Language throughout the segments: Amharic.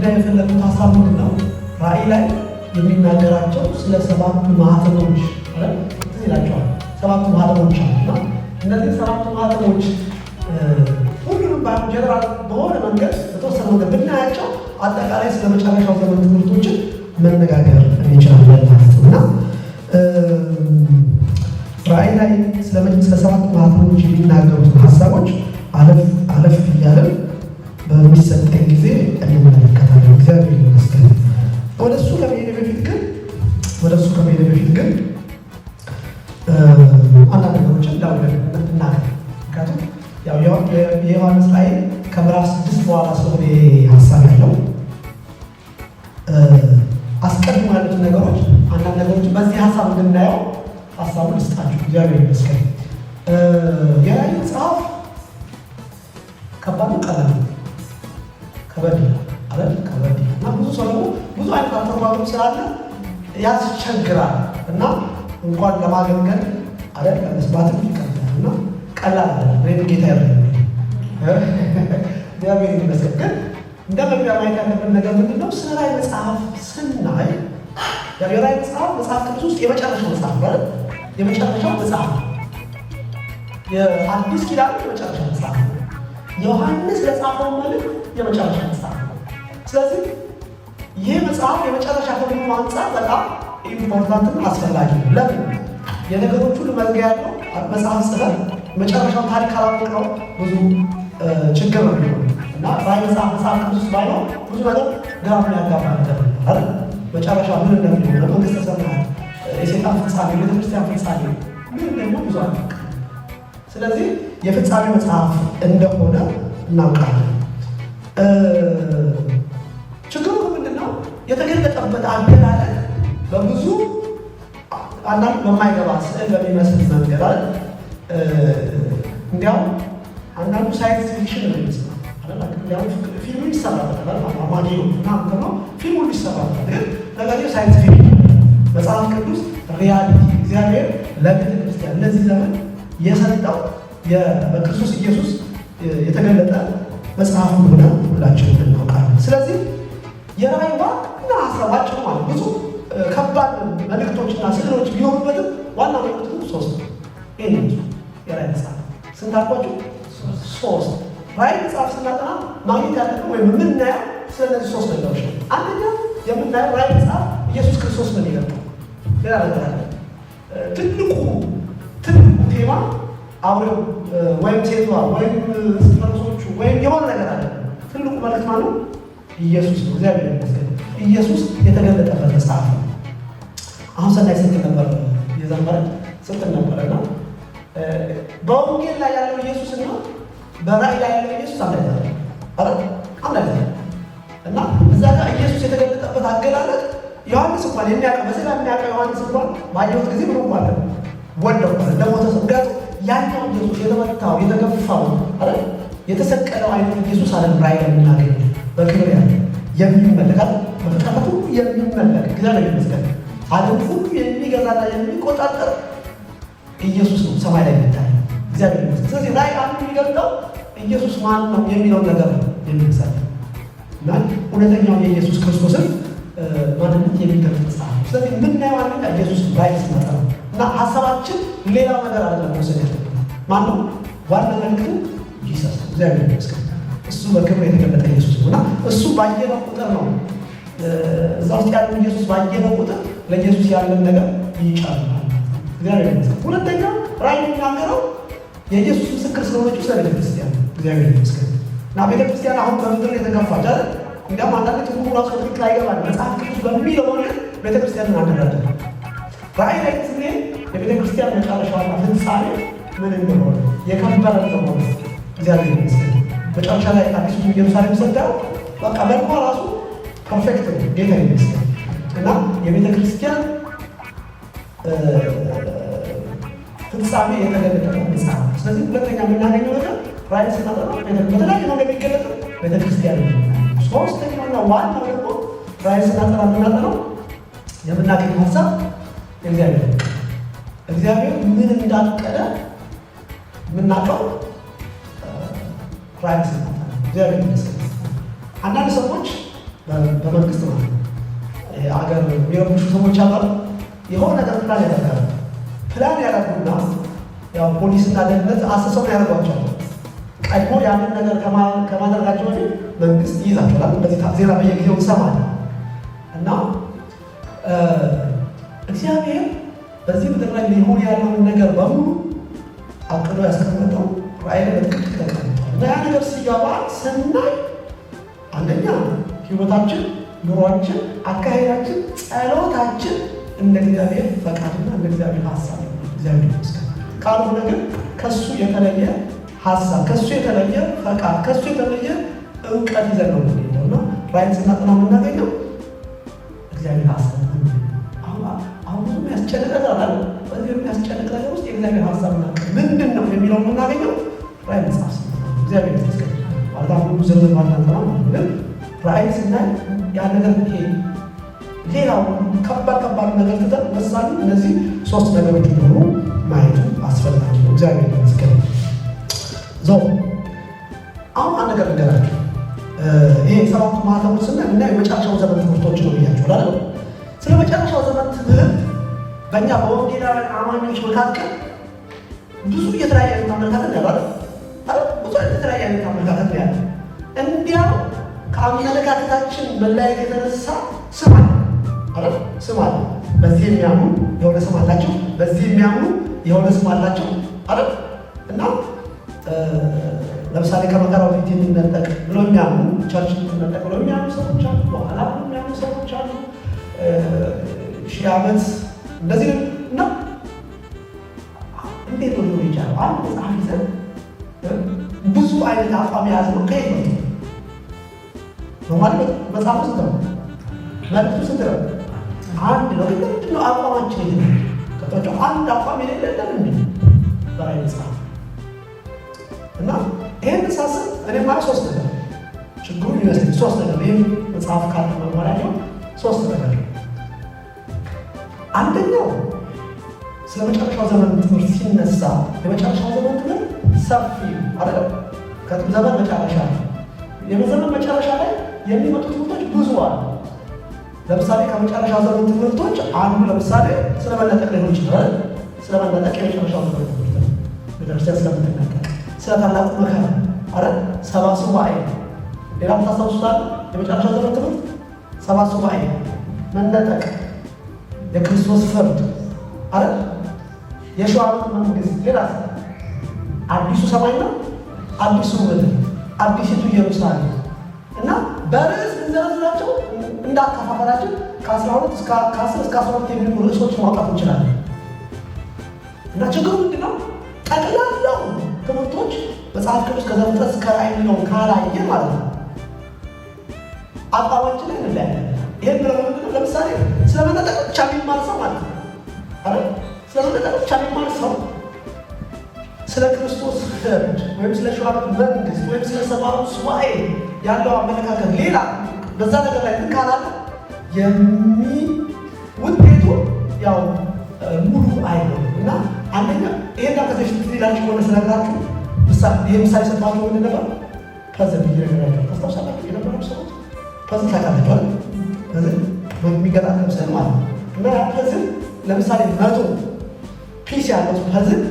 እንድናይ የፈለጉት ሀሳብ ምንድን ነው? ራእይ ላይ የሚናገራቸው ስለ 7 ማኅተሞች ይላቸዋል። 7 ማኅተሞች አሉና እነዚህ 7 ማኅተሞች ሁሉንም ጀነራል በሆነ መንገድ በተወሰነ መንገድ ብናያቸው አጠቃላይ ስለ መጨረሻው ዘመን ትምህርቶችን መነጋገር እንችላለን ማለት ነው እና ራእይ ላይ ስለ 7 ማኅተሞች የሚናገሩትን ሀሳቦች አለፍ እያለን በሚሰጠኝ ጊዜ እንመለከታለን። እግዚአብሔር ይመስገን። ወደ እሱ ከመሄድ በፊት ግን አንዳንድ ነገሮችን ላውለን እናገር። ምክንያቱም የዮሐንስ ራእይ ከምዕራፍ 6 በኋላ ስለሆነ ሀሳብ ያለው አስቀድሞ ያሉትን ነገሮች አንዳንድ ነገሮች በዚህ ሀሳብ እንድናየው ሀሳቡን ልስጣችሁ። እግዚአብሔር ይመስገን። የራእይ መጽሐፍ ከባድ ቀላል ከበድ ይላል እና ብዙ ሰው ደግሞ ብዙ አይነት አተርጓጎም ስላለ ያስቸግራል እና እንኳን ለማገልገል አይደል ለመስማትም ይከብዳል እና ቀላል አይደለም። ጌታ ያደረገ እግዚአብሔር ይመስገን። እንደ መግቢያ ማየት ያለብን ነገር ምንድን ነው? ስለ ራእይ መጽሐፍ ስናይ የራእይ መጽሐፍ ቅዱስ ውስጥ የመጨረሻው መጽሐፍ ማለት የመጨረሻው መጽሐፍ የአዲስ ኪዳን የመጨረሻው መጽሐፍ ዮሐንስ ለጻፈው መልእክት የመጨረሻ መጽሐፍ ነው። ስለዚህ ይህ መጽሐፍ የመጨረሻ ከመሆኑ አንጻር በጣም ኢምፖርታንትና አስፈላጊ ነው። ለምን? የነገሮች ሁሉ መዝጊያ ያለው መጽሐፍ ጽፈን መጨረሻው ታሪክ ካላወቅነው ብዙ ችግር ነው የሚሆነው እና ራእይ መጽሐፍ ቅዱስ ባይኖር ብዙ ነገር ግራ የሚያጋባ ነገር አይደል? መጨረሻ ምን እንደሚሆን መንግስተ ሰማያት፣ የሰይጣን ፍጻሜ፣ ቤተክርስቲያን ፍጻሜ ምን እንደሚሆን ብዙ አናውቅም። ስለዚህ የፍጻሜ መጽሐፍ እንደሆነ እናውቃለን። ችግሩ ምንድን ነው? የተገለጠበት አገላለጥ በብዙ አንዳንድ በማይገባ ስዕል በሚመስል መንገድ አለ። እንዲያውም አንዳንዱ ሳይንስ ፊክሽን ነው የሚመስለው። እንዲያውም ፊልሙ ይሰራበታል ማጌ ነው ፊልሙ ይሰራበታል። ግን ነገር ሳይንስ ፊክሽን መጽሐፍ ቅዱስ ሪያሊቲ እግዚአብሔር ለቤተ ክርስቲያን ለዚህ ዘመን የሰጠው በክርስቶስ ኢየሱስ የተገለጠ መጽሐፍ እንደሆነ ሁላችንም እናውቃለን። ስለዚህ የራእይ ዋና ሀሳባችን ማለት ብዙ ከባድ መልእክቶችና ስዕሎች ቢሆኑበትም ዋና መልእክቱ 3 ነው። ይህ የራእይ መጽሐፍ ስንት አልኳችሁ? 3 ራእይ መጽሐፍ ስናጠና ማግኘት ያለብን ወይም የምናየው ስለነዚህ 3 ነገሮች ነው። አንደኛ የምናየው ራእይ መጽሐፍ ኢየሱስ ክርስቶስ ምን ይገልጣል? ሌላ ነገር አለ። ትልቁ ቴማ አውሬው ወይም ሴቷ ወይም ፈረሶቹ ወይም የሆነ ነገር አለ። ትልቁ መልእክት ማለት ኢየሱስ ነው። እግዚአብሔር ይመስገን። ኢየሱስ የተገለጠበት መጽሐፍ ነው። አሁን ሰናይ ስንት ነበር የዘመረ ስንት ነበረና በወንጌል ላይ ያለው ኢየሱስ እና በራእይ ላይ ያለው ኢየሱስ አንድ አይደለም እና እዛ ጋር ኢየሱስ የተገለጠበት አገላለጥ ዮሐንስ እንኳን የሚያውቀው በስጋ የሚያውቀው ዮሐንስ እንኳን ባየሁት ጊዜ ምን እንኳን ወደው ለሞተ ሰው ጋር ያኛው ኢየሱስ የተመታው የተገፋው አይደል የተሰቀለው አይነት ኢየሱስ አለን ራእይ የምናገኝ በክብር ያለ የሚመለካል በፍጥረቱ የሚመለክ እግዚአብሔር ይመስገን ዓለም ሁሉ የሚገዛና የሚቆጣጠር ኢየሱስ ነው ሰማይ ላይ የሚታየው እግዚአብሔር ይመስገን። ስለዚህ ራእይ አንዱ የሚገልጠው ኢየሱስ ማን ነው የሚለው ነገር ነው የሚሰጥ እና እውነተኛው የኢየሱስ ክርስቶስን ማንነት የሚገልጥ መጽሐፍ ነው። ስለዚህ የምናየው አንደኛ ኢየሱስ ራእይ ሲመጣ ነው እና ሀሳባችን ሌላው ነገር አይደለም መውሰድ ያለብን ማነው ዋና መልእክቱ ኢየሱስ ነው። እግዚአብሔር ይመስገን እሱ በክብር የተገለጠ ኢየሱስ ነው እና እሱ ባየነው ቁጥር ነው እዛ ውስጥ ያለው ኢየሱስ ባየነው ቁጥር ለኢየሱስ ያለን ነገር ይጨምራል። እግዚአብሔር ይመስገን። ሁለተኛ ራእይ የሚናገረው የኢየሱስ ምስክር ስለሆነችው ስለ ቤተክርስቲያን እግዚአብሔር ይመስገን እና ቤተክርስቲያን አሁን በምድር የተገፋች አይደል? እንዲያውም አንዳንድ ትርጉሙ ራሱ በትክክል አይገባል። መጽሐፍ ቅዱስ በሚለው መንገድ ቤተክርስቲያንን አንረዳለን። ራእይ ላይ ስንሄድ የቤተክርስቲያን መጨረሻዋና ፍጻሜ ምን እንደሆነ የከበረ እንደሆነ እግዚአብሔር ይመስገን። መጨረሻ ላይ አዲሱ ኢየሩሳሌም ሰዳው በቃ መልኳ ራሱ ፐርፌክት ነው። ጌታ ይመስገን እና የቤተክርስቲያን ፍጻሜ የተገለጠበት መጽሐፍ። ስለዚህ ሁለተኛ የምናገኘው ነገር ራእይ ስናጠና በተለያየ መንገድ የሚገለጥ ቤተክርስቲያን ነው። ሶስተኛውና ዋናው ደግሞ ራእይ ስናጠና የምናጠናው የምናገኘው ሀሳብ እግዚአብሔር ምን እንዳቀደ የምናውቀው ራእይ ስናጠና እግዚአብሔር ይመስገን። አንዳንድ ሰዎች በመንግስት ማለት ነው አገር የሚረብሹ ሰዎች አሉ። የሆነ ነገር ፕላን ያደርጉና ያው ፖሊስና ደህንነት አሰሰው ያደርጓቸዋል። ቀድሞ ያንን ነገር ከማድረጋቸው በፊት መንግስት ይይዛቸዋል። እንደዚህ ዜና በየጊዜው እንሰማለን። እና እግዚአብሔር በዚህ ምድር ላይ ሊሆን ያለውን ነገር በሙሉ አቅዶ ያስቀመጠው ራእይ ላይ በትክክል ተቀምጧል። እና ያ ነገር ሲገባ ስናይ አንደኛ ህይወታችን፣ ኑሯችን፣ አካሄዳችን፣ ጸሎታችን እንደ እግዚአብሔር ፈቃድና እንደ እግዚአብሔር ሀሳብ ነው። እግዚአብሔር ይመስገን። ካልሆነ ግን ከሱ የተለየ ሀሳብ፣ ከሱ የተለየ ፈቃድ፣ ከሱ የተለየ እውቀት ይዘን ነው የምንሄደው እና ራእይን ስናጠና የምናገኘው እግዚአብሔር ሀሳብ ነው። አሁን ብዙ የሚያስጨንቅ ነገር አለ። በዚህ የሚያስጨንቅ ነገር ውስጥ የእግዚአብሔር ሀሳብ እና ምንድን ነው የሚለው የምናገኘው ራእይ መጽሐፍ እግዚአብሔር ይመስገን። ማለት አሁን ዝርዝር ባናጠና ግን ራእይ ስናይ ያ ነገር ይሄ ሌላው ከባድ ነገር ትተን መሳሉ እነዚህ ሶስት ነገሮች እንደሆኑ ማየቱ አስፈላጊ ነው። እግዚአብሔር ይመስገን። አሁን አንድ ነገር ልንገራችሁ። ይሄ ሰባቱ ማህተሞች ስናይ እና የመጨረሻው ዘመን ትምህርቶች ነው ብያችሁ አይደል? ስለ መጨረሻው ዘመን ትምህርት በእኛ በወንጌላውያን አማኞች መካከል ብዙ የተለያየ አይነት አመለካከት ያለ አይደል? ብዙ የተለያየ አይነት አመለካከት ያለ እንዲያው ከአመለካከታችን መለያየት የተነሳ ስም አለ አይደል? ስም አለ። በዚህ የሚያምኑ የሆነ ስም አላቸው፣ በዚህ የሚያምኑ የሆነ ስም አላቸው አይደል? እና ለምሳሌ ከመከራው በፊት የሚነጠቅ ብሎ የሚያምኑ ቸርች የሚነጠቅ ብሎ የሚያምኑ ሰዎች አሉ። በኋላ የሚያምኑ ሰዎች አሉ። 1000 ዓመት እንደዚህ እና እንዴት ነው ሊሆን ይቻላል? አንድ መጽሐፍ ይዘን ብዙ አይነት አቋም የያዝ ነው። ከየት ነው ማለት መጽሐፍ ውስጥ ነው መልዕክቱ ስንት ነው? አንድ ነው። ግን ምንድን ነው አቋማችን? ይሄ ከቶቹ አንድ አቋም የሌለ ለምን በራእይ መጽሐፍ እና ይሄን ሳስብ እኔ ማለት ሶስት ነገር ችግሩ ይመስል ሶስት ነገር ይሄን መጽሐፍ ካለ መማሪያ ሶስት ነገር። አንደኛው ስለ መጨረሻው ዘመን ትምህርት ሲነሳ የመጨረሻው ዘመን ትምህርት ሰፊ አይደለም። ከዘመን መጨረሻ የዘመን መጨረሻ ላይ የሚመጡ ትምህርቶች ብዙ አሉ። ለምሳሌ ከመጨረሻው ዘመን ትምህርቶች አንዱ ለምሳሌ ስለ መነጠቅ ሊሆን ይችላል። ስለ መነጠቅ የመጨረሻው ዘመን ትምህርት ነው። ቤተክርስቲያን ስለምትነጠቅ፣ ስለ ታላቁ መከራ አይደል? 70 ሱባዔ ሌላ ታስታውሱታል? የመጨረሻው ዘመን ትምህርት 70 ሱባዔ፣ መነጠቅ፣ የክርስቶስ ፍርድ አይደል? የሺህ ዓመት መንግስት፣ ሌላ አዲሱ ሰማይና አዲሱ ምድር፣ አዲሲቱ ኢየሩሳሌም እና በርዕስ እንዘረዝራቸው እንዳካፋፈላችን ከ12 እስከ 12 የሚሆኑ ርዕሶች ማውጣት እንችላለን። እና ችግሩ ምንድነው? ጠቅላላው ትምህርቶች መጽሐፍ ቅዱስ ከዘፍጥረት እስከ ራእይ ነው ካላየ ማለት ነው አቋማችን ላይ እንለያለን። ይሄን ብለው ምንድነው? ለምሳሌ ስለመነጠቅ ብቻ የሚማር ሰው ማለት ነው አይደል? ስለመነጠቅ ብቻ የሚማር ሰው ስለ ክርስቶስ ፍርድ ወይም ስለ ሺህ ዓመት መንግስት ወይም ስለ 70 ሱባዔ ያለው አመለካከት ሌላ በዛ ነገር ላይ ካላለ ውጤቱ ያው ሙሉ አይሆንም። እና አንደኛ ይሄን ከዚህ በፊት ላችሁ ሆነ ስለግራችሁ ይሄ ምሳሌ ሰጥቷችሁ ምን ነበር? ፕሬዘንት ይረጋጋል። ታስታውሳላችሁ? የነበሩ ሰዎች ፕሬዘንት ታውቃላችሁ አይደል? ፕሬዘንት የሚገጣጠም ስዕል ማለት ነው። እና ያ ፕሬዘንት ለምሳሌ 100 ፒስ ያለው ፕሬዘንት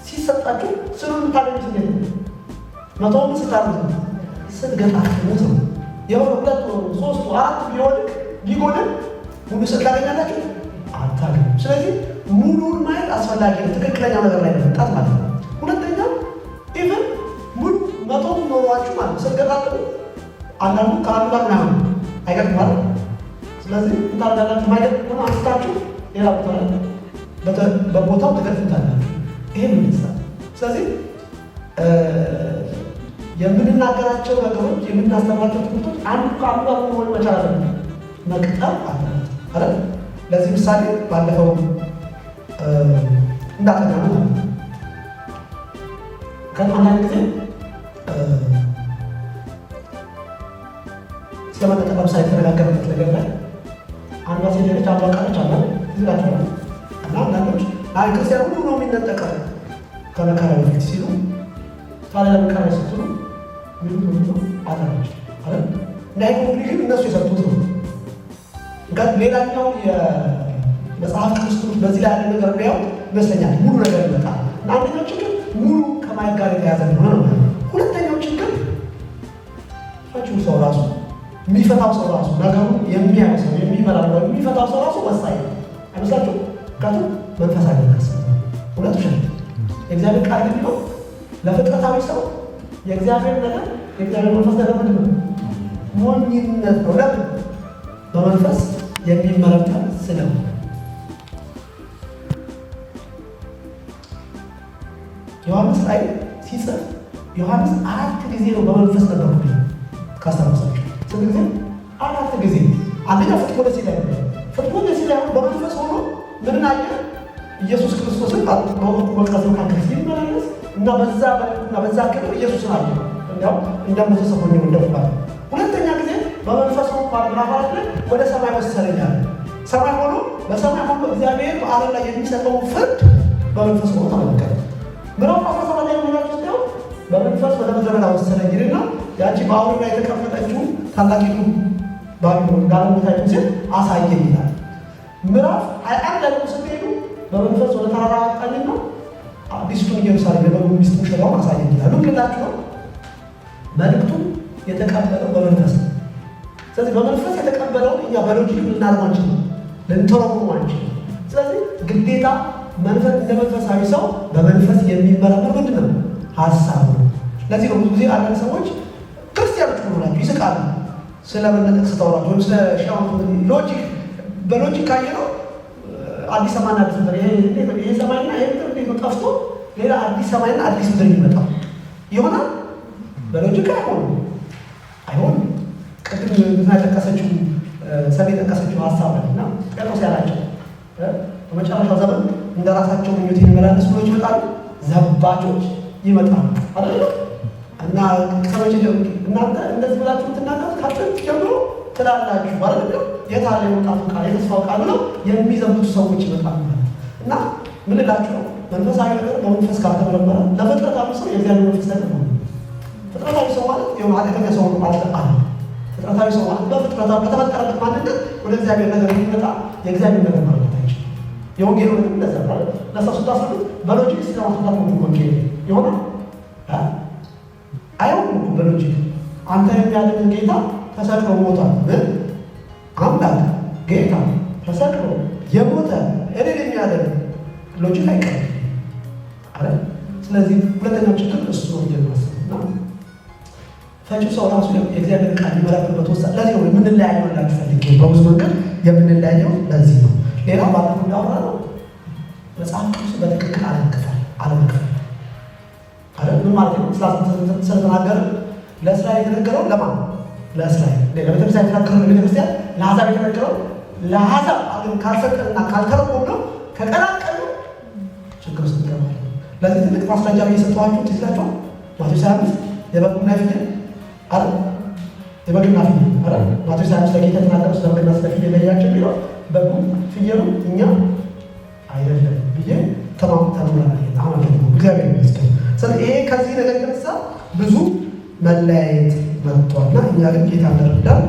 ሲሰጣችሁ ስሉን ታገኙት እንዴት ነው? 100ውን ስታሩት ስትገጣጥሙት ነው። የሆነ 2 3 4 ቢጎድል ሙሉ ስዕል ታገኛላችሁ? አታገኙም። ስለዚህ ሙሉን ማየት አስፈላጊ ነው። ትክክለኛው ነገር ላይ መምጣት ማለት ነው። ሁለተኛው ኢቨን ሙሉ 100 ኖሯችሁ ማለት ስትገጣጥሙ አንዳንዱ ከአንዱ ጋር ምናምን አይገጥም ማለት ነው። ስለዚህ እንታዳላችሁ ማይገጥም ሆነ አንስታችሁ ሌላ ቦታ ላይ በቦታው ትገጥሙታላችሁ። ይሄ ምን ይመስላል? ስለዚህ የምንናገራቸው ነገሮች የምናስተምራቸው ትምህርቶች አንዱ ከአንዱ ጋር መሆን መቻል አለበት፣ መቅጠር አለበት አይደል? ለዚህ ምሳሌ ባለፈው እንዳጠናነው ማለት ነው። አንዳንድ ጊዜ ስለመነጠቅ ለምሳሌ የተነጋገርበት ነገር ላይ አንዷ ሴት ሄደች፣ አንዷ ቀረች አለ ይላቸዋል። እና አንዳንዶች አይ ክርስቲያን ሁሉ ነው የሚነጠቀው ከመከራ በፊት ሲሉ ታዲያ ለመከራ ስትሉ ሚሉት ነው አጠራች አይደል? ናይ ኮንክሉዥን እነሱ የሰጡት ነው። ሌላኛው የመጽሐፍ ቅዱስ በዚህ ላይ ያለ ነገር ቢያው ይመስለኛል ሙሉ ነገር ይመጣል። አንደኛው ችግር ሙሉ ከማየት ጋር የተያዘ እንደሆነ ነው። ሁለተኛው ችግር ፈቺው ሰው ራሱ የሚፈታው ሰው ራሱ ነገሩ የሚያየው ሰው የሚመራው የሚፈታው ሰው ራሱ ወሳኝ ነው አይመስላችሁም? ምክንያቱም መንፈሳዊ ነገር ሁለቱ ሸ የእግዚአብሔር ቃል ግን ነው ለፍጥረታዊ ሰው የእግዚአብሔር ነገር የእግዚአብሔር መንፈስ ነገር ምንድን ነው? ሞኝነት ነው። ለምን? በመንፈስ የሚመረመር ስለሆነ። ዮሐንስ ላይ ሲጽፍ ዮሐንስ 4 ጊዜ ነው በመንፈስ ነበር ካስታወሳችሁ። ስንት ጊዜ? 4 ጊዜ። አንደኛ ፍትቆ ደስ ይላል። ፍትቆ ደስ ይላል በመንፈስ ሆኖ ምን አየ? ኢየሱስ ክርስቶስን በመቅረዝ መካከል ሲመላለስ እና በዛ ክብር ኢየሱስን አየ። እንዲያው እንደሞተ ሆኜ እንደባል። ሁለተኛ ጊዜ በመንፈስ ሆኖ ባራፋት ላይ ወደ ሰማይ ወሰደኛል። ሰማይ ሆኖ በሰማይ ሆኖ እግዚአብሔር በዓለም ላይ የሚሰጠው ፍርድ በመንፈስ ሆኖ ተመለከተ። ምዕራፍ 17 ላይ ሆናችሁ ነው በመንፈስ ወደ ምድረ በዳ ወሰደኝና ያቺ በአውሬ ላይ የተቀመጠችው ታላቂቱ ባቢሎን ጋለሞታይቱ ሴት አሳየኝ ይላል። ምዕራፍ 21 ላይ ስትሄዱ በመንፈስ ወደ ተራራ አወጣኝና አዲሱን ኢየሩሳሌም የበጉ ሚስት ሙሽራውን አሳየኝ ይላል። ምን ልላችሁ ነው? መልእክቱን የተቀበለው በመንፈስ ነው። ስለዚህ በመንፈስ የተቀበለውን እኛ በሎጂክ ልናርም አንችልም፣ ልንተረጉም አንችልም። ስለዚህ ግዴታ መንፈስ እንደ መንፈሳዊ ሰው በመንፈስ የሚመረመር ምንድን ነው? ሀሳብ ነው። ለዚህ ነው ብዙ ጊዜ አንዳንድ ሰዎች ክርስቲያኖች ሆናቸው ይስቃሉ። ስለመነጠቅ ስታወራቸው ወይም ስለ ሻው ሎጂክ በሎጂክ ካየነው አዲስ ሰማይና አዲስ ምድር ይሄ ሰማይና ይሄ ምድር እንዴት ነው ጠፍቶ ሌላ አዲስ ሰማይና አዲስ ምድር የሚመጣው ይሆናል? በሎጂክ አይሆንም። ቅድም ምና ጠቀሰችው ሰኔ ጠቀሰችው ሀሳብ እና ጴጥሮስ ያላቸው በመጨረሻው ዘመን እንደ ራሳቸው ምኞት የሚመላለሱ ሰዎች ይመጣሉ፣ ዘባቾች ይመጣሉ አይደል? እና ከመቼ ጀምሮ እናንተ እንደዚህ ብላችሁ የምትናገሩት ከጥንት ጀምሮ ትላላችሁ አይደል? የታለ የመጣው ቃል የተስፋው ቃል ነው የሚዘብቱ ሰዎች ይመጣሉ እና ምን ልላችሁ ነው? መንፈሳዊ ነገር በመንፈስ ካልተመረመረ ለፍጥረታዊ ሰው የእግዚአብሔር መንፈስ ነገር ነው። ፍጥረታዊ ሰው ማለት የሆነ ኃጢአተኛ ሰው ማለት አለ። ፍጥረታዊ ሰው ማለት በፍጥረታዊ በተፈጠረበት ማንነት ወደ እግዚአብሔር ነገር የሚመጣ የእግዚአብሔር ነገር ማለት አይችልም። የወንጌል ወንጌል እንደዛ ነው። ለሰው ስታስቡት በሎጂክ ሲስተማቲክ ነው ወንጌል የሆነ አይሆንም። በሎጂክ አንተ የሚያድን ጌታ ተሰቅሎ ሞቷል። ምን አምላክ ጌታ ተሰቅሎ የሞተ እኔን የሚያድን ሎጂክ አይቀርም አይደል? ስለዚህ ሁለተኛው ችግር እሱ ነው የሚያስቡና ፈጭው ሰው ራሱ የእግዚአብሔር ቃል ይመረምርበት ወሳኝ። ለዚህ ነው የምንለያየው እንዳችሁ ፈልጌ በብዙ መንገድ የምንለያየው ለዚህ ነው። ሌላ ባለፈው እንዳወራ ነው መጽሐፍ ቅዱስ በትክክል አለመክፈል ምን ማለት ነው? ስለተናገረ ለእስራኤል የተነገረው ለማን? ለእስራኤል። ለቤተክርስቲያን የተናገረው ለቤተክርስቲያን፣ ለአሕዛብ የተነገረው ለአሕዛብ ካልሰጠንና ካልተረጎም ነው ከቀላቀሉ ችግር ውስጥ ይገባል። ለዚህ ትልቅ ማስረጃ እየሰጠኋችሁ ትችላችሁ። ማቴዎስ 25 የበግና ፍየል አለ የበግና ፍየል አለ ማቴዎስ 25 ለጌታ የተናገረው ስለ በግና ስለ ፍየል ለያቸው ቢሆን በጉ ፍየሉ እኛ አይደለም ብዬ ተማምተናል። አሁን ደግሞ እግዚአብሔር ይመስገን። ስለዚህ ይሄ ከዚህ ነገር የተነሳ ብዙ መለያየት መጥቷልና እኛ ግን ጌታ እንደረዳን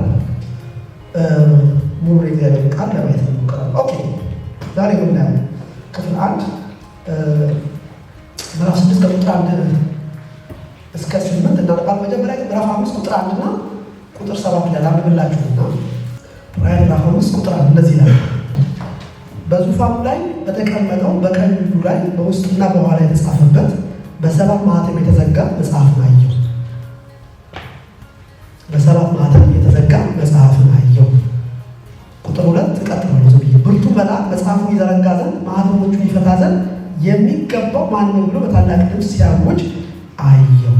ሙሉ የእግዚአብሔር ቃል ለማየት እንሞክራለን። ኦኬ ዛሬ የምናየው ክፍል 1 ምዕራፍ 6 ከቁጥር 1 እስከ 8 እናነባለን። መጀመሪያ ግን ምዕራፍ 5 ቁጥር 1 እና ቁጥር 7 ላይ ላንብብላችሁና ራዕይ ምዕራፍ 5 ቁጥር 1 እንደዚህ ይላል። በዙፋኑ ላይ በተቀመጠው በቀኝ እጁ ላይ በውስጥና በኋላ የተጻፈበት በሰባት ማኅተም የተዘጋ መጽሐፍን አየሁ። በሰባት ማኅተም የተዘጋ መጽሐፍን አየሁ። ቁጥር 2 ቀጥሎ ዝብዬ ብርቱ መልአክ መጽሐፉን ይዘረጋ ዘንድ ማኅተሞቹን ይፈታ ዘንድ የሚገባው ማን ነው ብሎ በታላቅ ድምፅ ሲያውጅ አየሁ።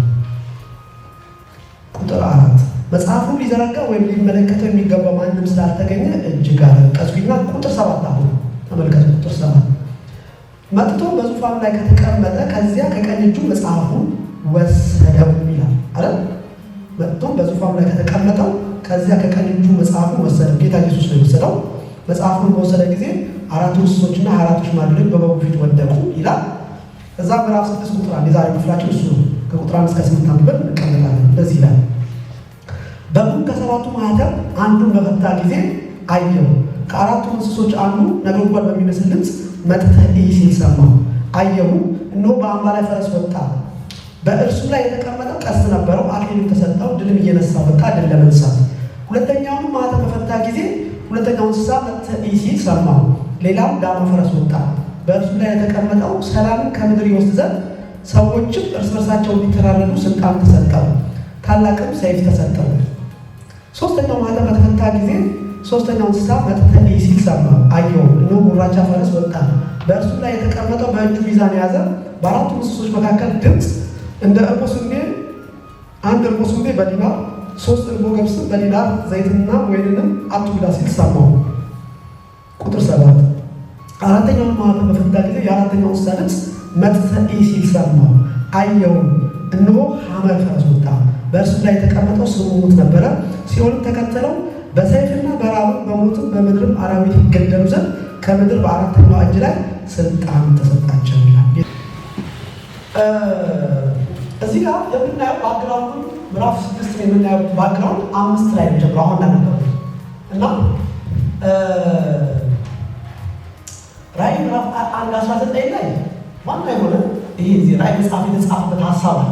ቁጥር 4 መጽሐፉን ሊዘረጋ ወይም ሊመለከተው የሚገባው ማንም ስላልተገኘ እጅግ አለቀስኩና ቁጥር 7 አሁን ተመልከቱ። ቁጥር 7 መጥቶ በዙፋኑ ላይ ከተቀመጠ ከዚያ ከቀኝ እጁ መጽሐፉን ወሰደው ይላል አይደል? መጥቶ በዙፋኑ ላይ ከተቀመጠው ከዚያ ከቀኝ እጁ መጽሐፉን ወሰደው። ጌታ ኢየሱስ ነው የወሰደው። መጽሐፉን በወሰደ ጊዜ 4 እንስሶችና 24 ሽማግሌዎች በበጉ ፊት ወደቁ ይላል። እዛ ምዕራፍ 6 ቁጥር 1 የዛሬ ክፍላችን እሱ ነው። ከቁጥር 1 እስከ 8 አንብበን እንቀመጣለን። እንደዚህ ይላል። በጉም ከሰባቱ ማኅተም አንዱን በፈታ ጊዜ አየሁ። ከአራቱ እንስሶች አንዱ ነጎድጓድ በሚመስል ድምፅ መጥተህ እይ ሲል ሰማሁ። አየሁ፣ እነሆ በአምባ ላይ ፈረስ ወጣ። በእርሱ ላይ የተቀመጠው ቀስት ነበረው። አክሊልም ተሰጠው። ድልም እየነሳ ወጣ፣ ድል ለመንሳት። ሁለተኛውንም ማኅተም በፈታ ጊዜ ሁለተኛው እንስሳ መጥተህ እይ ሲል ሰማሁ። ሌላም ዳማ ፈረስ ወጣ። በእርሱ ላይ የተቀመጠው ሰላምን ከምድር ይወስድ ዘንድ ሰዎችም እርስ በርሳቸው እንዲተራረዱ ስልጣን ተሰጠው። ታላቅም ሰይፍ ተሰጠው። ሶስተኛው ማኅተም በተፈታ ጊዜ ሶስተኛው እንስሳ መጥተህ እይ ሲል ሰማሁ። አየሁ፣ እነሆ ጉራቻ ፈረስ ወጣ። በእርሱ ላይ የተቀመጠው በእጁ ሚዛን የያዘ በአራቱ እንስሶች መካከል ድምፅ እንደ እርቦ ስንዴ፣ አንድ እርቦ ስንዴ በዲናር 3 እርቦ ገብስም በዲናር ዘይትና ወይንንም አትጉዳ ሲል ሰማሁ። ቁጥር 7 አራተኛውን ማኅተም በፈታ ጊዜ የአራተኛው እንስሳ ድምፅ መጥተህ እይ ሲል ሰማሁ። አየሁም፣ እነሆ ሐመር ፈረስ ወጣ። በእርሱ ላይ የተቀመጠው ስሙ ሙት ነበረ። ሲኦልም ተከተለው። በሰይፍና በራብም በሞትም በምድርም አራዊት ይገደሉ ዘንድ ከምድር በአራተኛው እጅ ላይ ስልጣን ተሰጣቸው ይላል። እዚህ ጋር የምናየው ባክግራውንዱ ምዕራፍ 6 የምናየው ባክግራውንድ 5 ላይ ነው። አሁን እናነበው እና ራዕይ ምዕራፍ 1:19 ላይ ዋና የሆነ ይሄ እዚህ ራዕይ መጽሐፍ የተጻፈበት ሀሳብ አለ።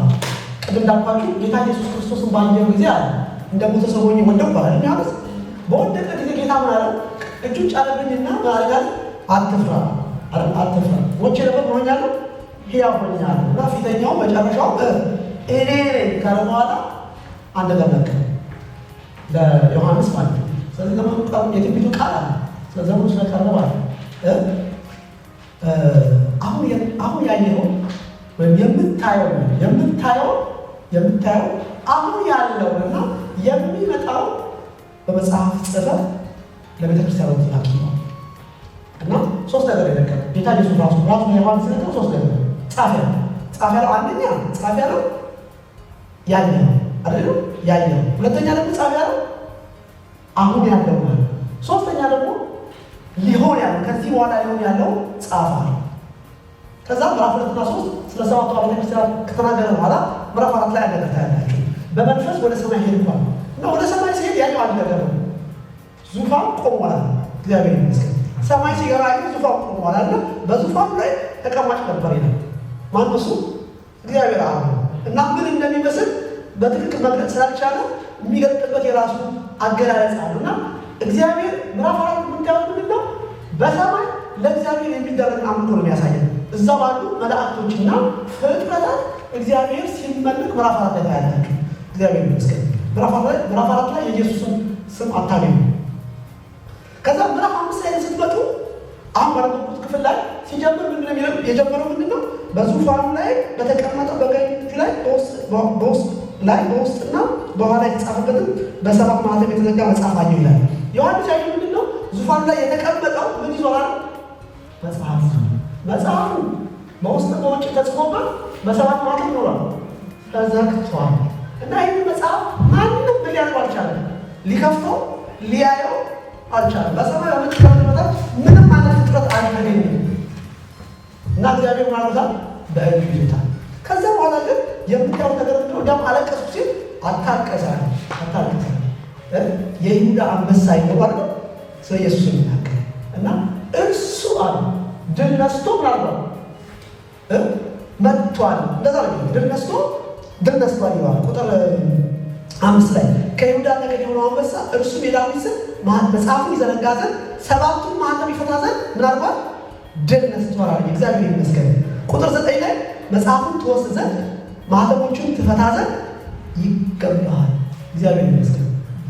ቅድም እንዳልኳችሁ ጌታ ኢየሱስ ክርስቶስን ባየው ጊዜ አለ እንደ ሞተ ሰው ሆኜ ወደው ባለ የሚያውስ በወደቀ ጊዜ ጌታ ምን አለው? እጁን ጫነብኝና ማረጋል አትፍራ አትፍራ ወቼ ነበር ሆኛለሁ ሕያው ሆኛለሁ እና ፊተኛው መጨረሻው እኔ ነኝ ካለ በኋላ አንድ ለመከ ለዮሐንስ ማለት ነው። ስለዚህ ደግሞ የትንቢቱ ቃል አለ ስለዘመኑ ስለቀረበ አለ አሁን ያየኸው ወይም የምታየው አሁን ያለውና የሚመጣው በመጽሐፍ ጽፈህ ለቤተ ክርስቲያኑ ላኪ ነው እና 3 ነገር ይነገራል። ጌታ ኢየሱስ ራሱ ለዮሐንስ ነገር 3 ነገር ጻፈ ያለው አንደኛ ጻፈ ያለው ያየው አይደል? ያየው። ሁለተኛ ደግሞ ጻፈ ያለው አሁን ያለው ማለት። ሶስተኛ ደግሞ ሊሆን ያለው ከዚህ በኋላ ሊሆን ያለው ጻፈ። ከዛ ምዕራፍ 2 እና 3 ስለ ሰባቱ አብያተ ክርስቲያናት ከተናገረ በኋላ ምዕራፍ 4 ላይ ያለበት ታያላችሁ። በመንፈስ ወደ ሰማይ ሄድኳል እና ወደ ሰማይ ሲሄድ ያየው አንድ ነገር ነው። ዙፋን ቆሟል። እግዚአብሔር ይመስገን። ሰማይ ሲገባ ዙፋን ቆሟል አለ። በዙፋኑ ላይ ተቀማጭ ነበር ይላል። ማነው እሱ? እግዚአብሔር አብ ነው። እና ምን እንደሚመስል በትክክል መግለጽ ስላልቻለ የሚገልጥበት የራሱ አገላለጽ አለና እግዚአብሔር ምዕራፍ 4 የምታዩት ምንድን ነው? በሰማይ ለእግዚአብሔር የሚደረግ አምልኮ ነው የሚያሳየን። እዛ ባሉ መላእክቶችና ፍጥረታት እግዚአብሔር ሲመለክ ምዕራፍ 4 ላይ ታያላችሁ። እግዚአብሔር ይመስገን። ምዕራፍ 4 ላይ የኢየሱስን ስም አታገኙ። ከዛ ምዕራፍ 5 ላይ ስትመጡ አሁን ባለበት ክፍል ላይ ሲጀምር ምንድነው የሚለው? የጀመረው ምንድነው? በዙፋኑ ላይ በተቀመጠው በቀኝ እጁ ላይ በውስጥና በኋላ የተጻፈበትን በሰባት ማኅተም የተዘጋ መጽሐፍ አየሁ ይላል። ዮሐንስ ያየው ምንድነው? ዙፋኑ ላይ የተቀመጠው ምን ይዞራል? መጽሐፉ በውስጥ በውጭ ተጽፎበት በሰባት ማኅተም ይኖራል፣ ተዘግቷል። እና ይህ መጽሐፍ ማንም ሊያነበው አልቻለም፣ ሊከፍተው ሊያየው አልቻለም። በሰማይ በምትቀመጥበት ምንም አይነት ፍጥረት አልተገኘም። እና እግዚአብሔር ማለታል በእጁ ይዞታል። ከዛ በኋላ ግን የምታየው ነገር ምንድነው? ደም አለቀሱ ሲል አታቀሳል። የይሁዳ አንበሳ ይኖራል ስለ ኢየሱስ የሚናገር እና እርሱ አለ ድል ነስቶ ምናልባት መጥቷል። እንደዛ ነው። ድል ነስቷል ይባላል። ቁጥር 5 ላይ ከይሁዳ ነገድ የሆነው አንበሳ እርሱም የዳዊት ስም መጽሐፉን ይዘረጋ ዘንድ ሰባቱን ማኅተም ይፈታ ዘንድ ምናልባት ድል ነስቷል አለ። እግዚአብሔር ይመስገን። ቁጥር 9 ላይ መጽሐፉን ትወስድ ዘንድ ማኅተሞቹን ትፈታ ዘንድ ይገባሃል። እግዚአብሔር ይመስገን።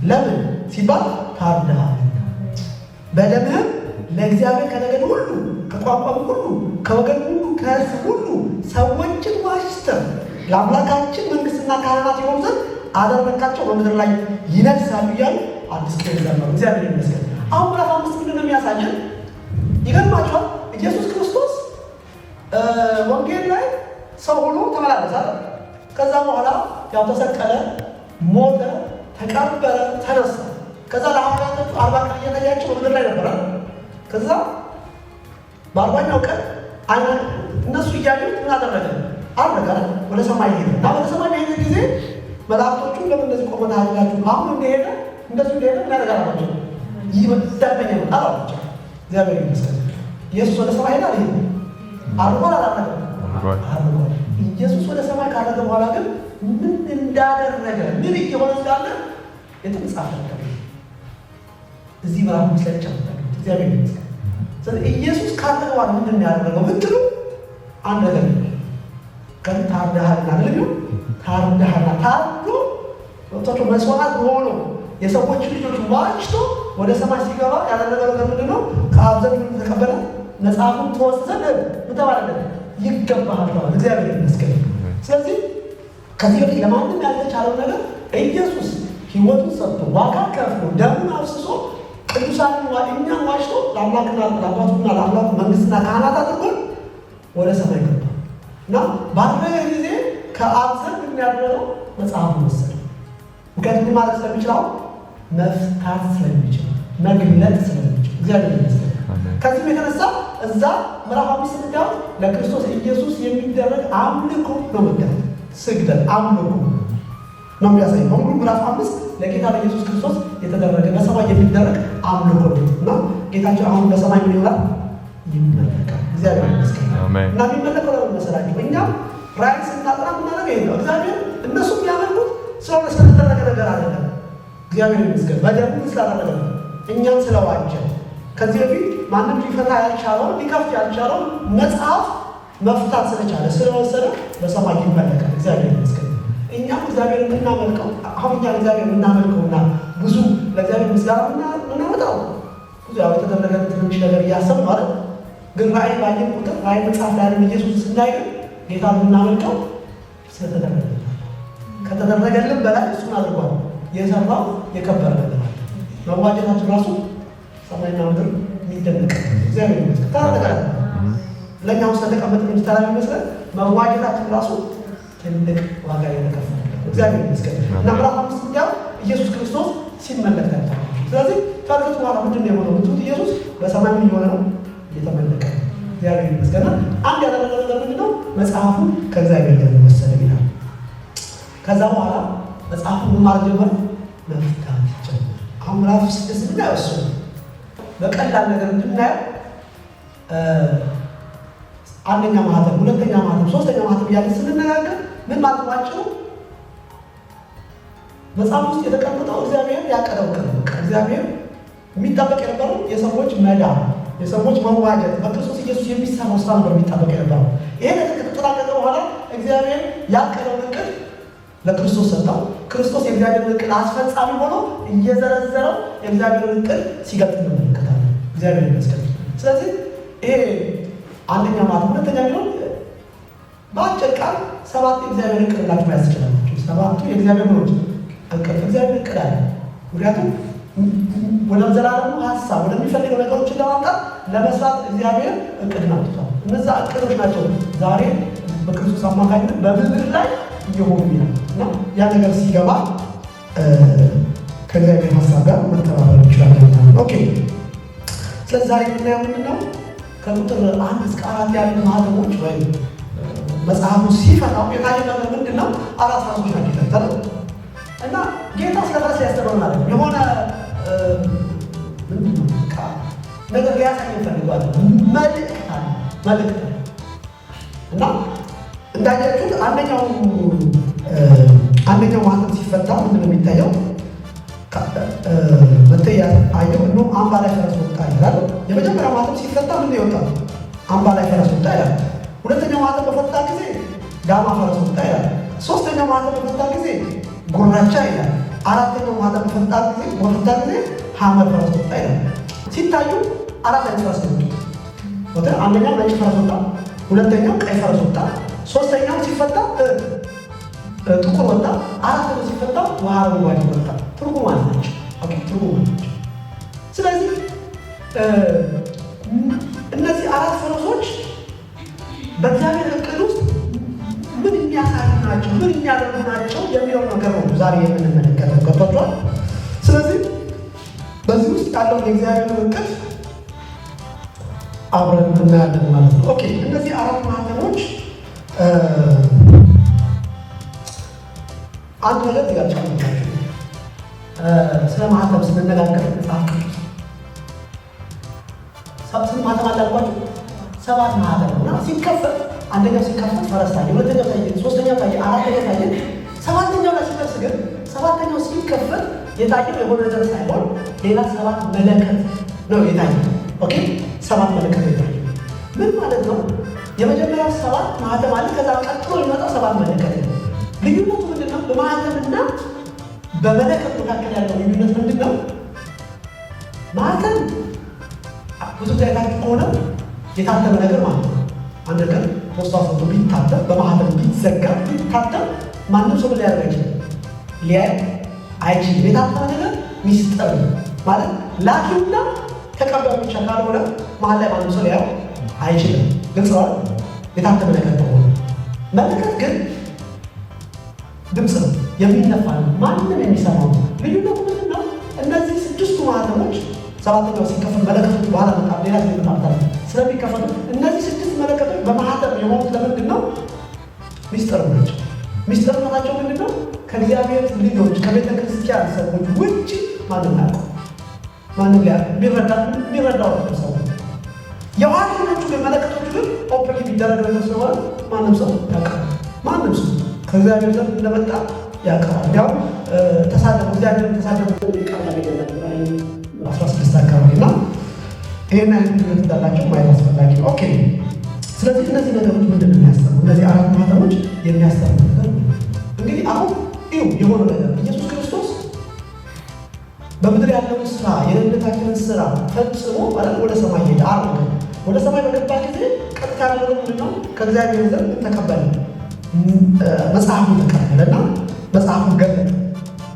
ለምን ሲባል ታርደሃል፣ በደምህም ለእግዚአብሔር ከነገድ ሁሉ ከቋንቋም ሁሉ ከወገን ሁሉ ከሕዝብ ሁሉ ሰዎችን ዋሽተህ ለአምላካችን መንግሥትና ካህናት የሆኑ ዘንድ አደረግካቸው፣ በምድር ላይ ይነግሣሉ እያሉ አዲስ ኪዳን ዘመሩ። እግዚአብሔር ይመስገን። አሁን ምዕራፍ 5 ምንድን ነው የሚያሳየን? ይገርማችኋል። ኢየሱስ ክርስቶስ ወንጌል ላይ ሰው ሆኖ ተመላለሰ። ከዛ በኋላ ያው ተሰቀለ፣ ሞተ፣ ተቀበረ፣ ተነሳ። ከዛ ለሐዋርያቶቹ 40 ቀን እየታያቸው በምድር ላይ ነበረ። ከዛ በ40ኛው ቀን እነሱ እያዩት ምን አደረገ? አረገ፣ ወደ ሰማይ ሄደ እና ወደ ሰማይ በሄደ ጊዜ መላእክቶቹ ለምን እንደዚህ ቆመን አድርጋችሁ አሁን እንደሄደ እንደዚህ እንደሄደ ምን ያደርጋላችሁ? ይወዳበኛ አላችሁ። እግዚአብሔር ይመስገን። ኢየሱስ ወደ ሰማይ ሄደ አይደል? አርጓል አላረገም? አርጓል። ኢየሱስ ወደ ሰማይ ካረገ በኋላ ግን ምን እንዳደረገ ምን እየሆነ እንዳለ የተጻፈ ነገር እዚህ ምዕራፍ ውስጥ ተጨምሯል። እግዚአብሔር ይመስገን። ስለዚህ ኢየሱስ ካረገ በኋላ ምንድን ያደረገው ብትሉ አንድ ነገር ግን ታርደሃልና አይደል? ታርደሃልና ታርዶ ወጥቶ መስዋዕት ሆኖ የሰዎች ልጆች ዋጅቶ ወደ ሰማይ ሲገባ ያደረገው ነገር ምንድነው? ከአብ ዘንድ ተቀበለ። መጽሐፉን ተወስደ ዘንድ ምን ተባለ? ይገባሃል ተባለ። እግዚአብሔር ይመስገን። ስለዚህ ከዚህ በፊት ለማንም ያልተቻለው ነገር ኢየሱስ ሕይወቱን ሰጥቶ ዋጋ ከፍሎ ደሙን አፍስሶ ቅዱሳንን እኛን ዋጅቶ ለአምላክና ለአባቱና ለአምላኩ መንግስትና ካህናት አድርጎ ወደ ሰማይ ገባ እና ባረገ ጊዜ ከአብ ዘንድ የሚያደርገው መጽሐፉን ወሰደ። ምክንያቱም ማለት ስለሚችለው መፍታት ስለሚችል መግለጥ ስለሚችል እግዚአብሔር ይመስገን። ከዚህም የተነሳ እዛ ምዕራፍ 5 እንዳው ለክርስቶስ ኢየሱስ የሚደረግ አምልኮ ነው ማለት ስግደት አምልኮ ነው የሚያሳይ ነው። ምዕራፍ 5 ለጌታ ለኢየሱስ ክርስቶስ የተደረገ በሰማይ የሚደረግ አምልኮ ነው እና ጌታችን አሁን በሰማይ ምን ይሆናል? ይመለካል። እግዚአብሔር ይመስገን። እና የሚመለከው ነው መሰላችሁ። እኛም ራእይ ስናጠና ምናደርግ ይሄ ነው። እግዚአብሔር እነሱ የሚያመልኩት ሰው ስለተደረገ ነገር አይደለም። እግዚአብሔር ይመስገን በደሙ ስላደረገ እኛን ስለዋጀ ከዚህ በፊት ማንም ሊፈታ ያልቻለው ሊከፍት ያልቻለው መጽሐፍ መፍታት ስለቻለ ስለወሰደ በሰማይ ይመለካል። እግዚአብሔር ይመስገን። እኛም እግዚአብሔር የምናመልከው አሁን እኛ እግዚአብሔር የምናመልከውና ብዙ ለእግዚአብሔር ምስጋና ምናመጣው ብዙ ያው የተደረገ ትንሽ ነገር እያሰብን ነው አይደል? ግን ራእይ ባየን ቁጥር ራእይ መጽሐፍ ላይ ያለን ኢየሱስ ስናይ ግን ጌታ የምናመልከው ስለተደረገ ከተደረገልን በላይ እሱን አድርጓል። የሰራው የከበረ ነገር አለ። መዋጀታችን ራሱ ሰማይና ምድር የሚደነቅ እግዚአብሔር ይመስገን። ታረጋለ ለኛ ውስጥ ተቀመጥ ነው ተራ ይመስላል። መዋጀታችን ራሱ ትልቅ ዋጋ የተከፈለ እግዚአብሔር ይመስገን። እና ምዕራፍ 5 እንዲያው ኢየሱስ ክርስቶስ ሲመለክ ታይቷል። ስለዚህ ከርክቱ በኋላ ምንድን ነው የሆነው? ምንቱ ኢየሱስ በሰማይ ምን የሆነ ነው? እየተመለከ እግዚአብሔር ይመስገን። አንድ ያደረገው ነገር ምንድን ነው? መጽሐፉ ከእግዚአብሔር ጋር ወሰደ ይላል። ከዛ በኋላ መጽሐፉን ምን ማለት ጀመረ? መፍታት ጀመረ። አሁን ምዕራፍ 6 ብናየው እሱ በቀላል ነገር እንድናየው አንደኛ ማህተም፣ ሁለተኛ ማህተም፣ ሶስተኛ ማህተም እያለን ስንነጋገር ምን ማለት ናቸው? መጽሐፍ ውስጥ የተቀመጠው እግዚአብሔር ያቀደው ቀን እግዚአብሔር የሚጠበቅ የነበረው የሰዎች መዳን፣ የሰዎች መዋጀት በክርስቶስ ኢየሱስ የሚሰራው ስራ ነበር የሚጠበቅ የነበረው። ይሄ ከተጠናቀቀ በኋላ እግዚአብሔር ያቀደውን እቅድ ለክርስቶስ ሰጠው። ክርስቶስ የእግዚአብሔርን እቅድ አስፈጻሚ ሆኖ እየዘረዘረው የእግዚአብሔርን እቅድ ሲገልጥ እንመለከታለን። እግዚአብሔር ይመስገን። ስለዚህ ይሄ አንደኛ ማለት ሁለተኛ ቢሆን በአጭር ቃል 7 የእግዚአብሔር እቅድ ብላችሁ ማየት ትችላላችሁ። 7ቱ የእግዚአብሔር ምኖች እቅድ እግዚአብሔር እቅድ አለ። ምክንያቱም ወደ ዘላለሙ ሀሳብ ወደሚፈልገው ነገሮችን ለማምጣት ለመስራት እግዚአብሔር እቅድ ናቸው። እነዛ እቅዶች ናቸው ዛሬ በክርስቶስ አማካኝነት በምድር ላይ እየሆኑ ይላል እና ያ ነገር ሲገባ ከእግዚአብሔር ሀሳብ ጋር መተባበር እንችላለን። ኦኬ። ስለዚህ ዛሬ የምናየው ምንድን ነው? ከቁጥር 1 እስከ 4 ያሉ ማህተሞች ወይም መጽሐፉ ሲፈታው የታየ ነገር ምንድን ነው? 4 ራሶች ናቸው ይፈታል እና ጌታ ስለራስ ያስተምረናል። የሆነ ምንድን ነው ነገር ሊያሳየን ፈልጓል። መልእክት አለ እና እንዳያችሁት አንደኛው ማህተም ሲፈታ ምንድን ነው የሚታየው? መተያ አየው ነው አምባ ላይ ፈረስ ወጣ ይላል። የመጀመሪያው ማህተም ሲፈታ ምን ይወጣል? አምባ ላይ ፈረስ ወጣ ይላል። ሁለተኛው ማህተም በፈታ ጊዜ ዳማ ፈረስ ወጣ ይላል። ሶስተኛው ማህተም በፈታ ጊዜ ጎራቻ ይላል። አራተኛው ማህተም በፈታ ጊዜ ሐመር ፈረስ ወጣ ይላል። ሲታዩ 4 አይነት ፈረስ ወጣ። አንደኛው ነጭ ፈረስ ወጣ፣ ሁለተኛው ቀይ ፈረስ ወጣ፣ ሶስተኛው ሲፈታ ጥቁር ወጣ፣ አራተኛው ሲፈታ ውሃ አረንጓዴ ወጣ። ትርጉም አላቸው። ኦኬ፣ ትርጉም አላቸው። ስለዚህ እነዚህ 4 ፈረሶች በእግዚአብሔር እቅድ ውስጥ ምን የሚያሳዩ ናቸው፣ ምን የሚያደርጉ ናቸው የሚለው ነገር ነው ዛሬ የምንመለከተው። ገብቷችኋል? ስለዚህ በዚህ ውስጥ ያለው የእግዚአብሔር እቅድ አብረን እናያለን ማለት ነው። ኦኬ፣ እነዚህ 4 ማህተሞች አንድ ነገር ትጋጫላችሁ። ስለ ማህተም ስንነጋገር መጽሐፍ ቅዱስ ስንት ማህተም አላልኳችሁ? 7 ማህተም እና ሲከፈል አንደኛው ሲከፈል ፈረስ ታየ፣ ሁለተኛው ታየ፣ ሶስተኛው ታየ፣ አራተኛው ታየ። 7ኛው ላይ ሲደርስ ግን 7ኛው ሲከፈል የታየው የሆነ ነገር ሳይሆን ሌላ 7 መለከት ነው የታየው። ኦኬ 7 መለከት የታየው ምን ማለት ነው? የመጀመሪያው 7 ማህተም አለ። ከዛ ቀጥሎ የሚመጣው 7 መለከት ነው። ልዩነቱ ምንድን ነው? በማህተምና በመለከት መካከል ያለው ልዩነት ምንድን ነው? ማህተም ብዙ ጊዜ አይታችሁ ከሆነ የታተመ ነገር ማለት ነው። አንድ ነገር ፖስታ ሰጥቶ ቢታተም በማህተም ቢዘጋ ቢታተም ማንም ሰው ሊያደርግ አይችልም፣ ሊያይ አይችልም። የታተመ ነገር ሚስጥር ማለት ላኪውና ተቀባዩ ብቻ ካልሆነ መሀል ላይ ማንም ሰው ሊያየው አይችልም። ግልጽ ነው። የታተመ ነገር ከሆነ መለከት ግን ድምፅ ነው፣ የሚነፋ ነው፣ ማንም የሚሰማው። ልዩነቱ ምንድን ነው? እነዚህ 6ቱ ማህተሞች 7ኛው ሲከፈል መለከቶች በኋላ መጣ ሌላ ስለሚጣጣል ስለሚከፈሉ እነዚህ 6 መለከቶች በማህተም የሆኑት ለምንድን ነው? ሚስጥር ናቸው። ሚስጥርነታቸው ምንድን ነው? ከእግዚአብሔር ልጆች ከቤተ ክርስቲያን ሰዎች ውጭ ማንም ያውቀው ማንም የሚረዳው ሰው የዋህኞቹ ግን መለከቶቹ ግን ኦፕን የሚደረግ ነገር ስለሆነ ማንም ሰው ያውቃል። ማንም ሰው ከእግዚአብሔር ዘንድ እንደመጣ ያውቃል። ያው ተሳደቡ እግዚአብሔር ተሳደቡ ቃል ያገኛል 16 አካባቢ እና ይሄን አይነት ልዩነት እንዳላቸው ማየት አስፈላጊ ነው። ኦኬ ስለዚህ እነዚህ ነገሮች ምንድን ነው የሚያስተምሩ? እነዚህ 4 ማህተሞች የሚያስተምሩ ነገር እንግዲህ አሁን ይኸው የሆነ ነገር ኢየሱስ ክርስቶስ በምድር ያለውን ስራ የደህንነታችንን ስራ ፈጽሞ ማለት ወደ ሰማይ ሄደ። አርግ ወደ ሰማይ በገባ ጊዜ ቀጥታ ያለው ምንድን ነው? ከእግዚአብሔር ዘንድ ተቀበለ፣ መጽሐፉን ተቀበለና መጽሐፉን ገለጠ።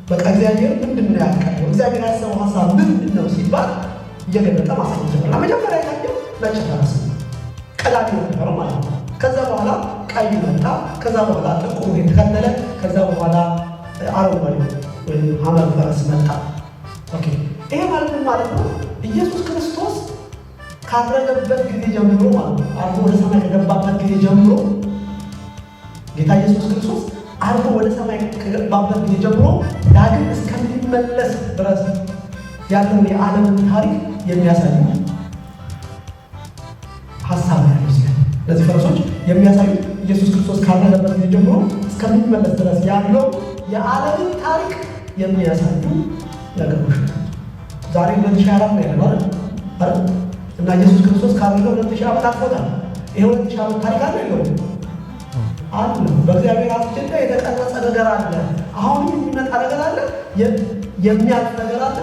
በቃ እግዚአብሔር ምንድን ነው ያልቀረው? እግዚአብሔር ያሰበው ሀሳብ ምንድን ነው ሲባል እየገለጠ ማሳየት ጀመረ። መጀመሪያ የታየው ነጭ ፈረስ ቀላል ነበረው ማለት ነው። ከዛ በኋላ ቀይ መጣ። ከዛ በኋላ ጥቁር የተከተለ፣ ከዛ በኋላ አረንጓዴ ወይም ሐመር ፈረስ መጣ። ኦኬ ይሄ ማለት ነው ኢየሱስ ክርስቶስ ካረገበት ጊዜ ጀምሮ ማለት ነው አርጎ ወደ ሰማይ ከገባበት ጊዜ ጀምሮ ጌታ ኢየሱስ ክርስቶስ አርጎ ወደ ሰማይ ከገባበት ጊዜ ጀምሮ ዳግም እስከሚመለስ ድረስ ያለውን የዓለምን ታሪክ የሚያሳዩ ሀሳብ ነው ያለው። እነዚህ ፈረሶች የሚያሳዩት ኢየሱስ ክርስቶስ ካረገበት ጊዜ ጀምሮ እስከሚመለስ ድረስ ያለው የዓለምን ታሪክ የሚያሳዩ ነገሮች ዛሬ 2024 ነው ያለው አይደል? እና ኢየሱስ ክርስቶስ ካረገ 2000 ዓመት አልፎታል። ይሄ 2000 ዓመት ታሪክ አለ የለውም? አለ። በእግዚአብሔር አጀንዳ የተቀረጸ ነገር አለ። አሁንም የሚመጣ ነገር አለ፣ የሚያልፍ ነገር አለ፣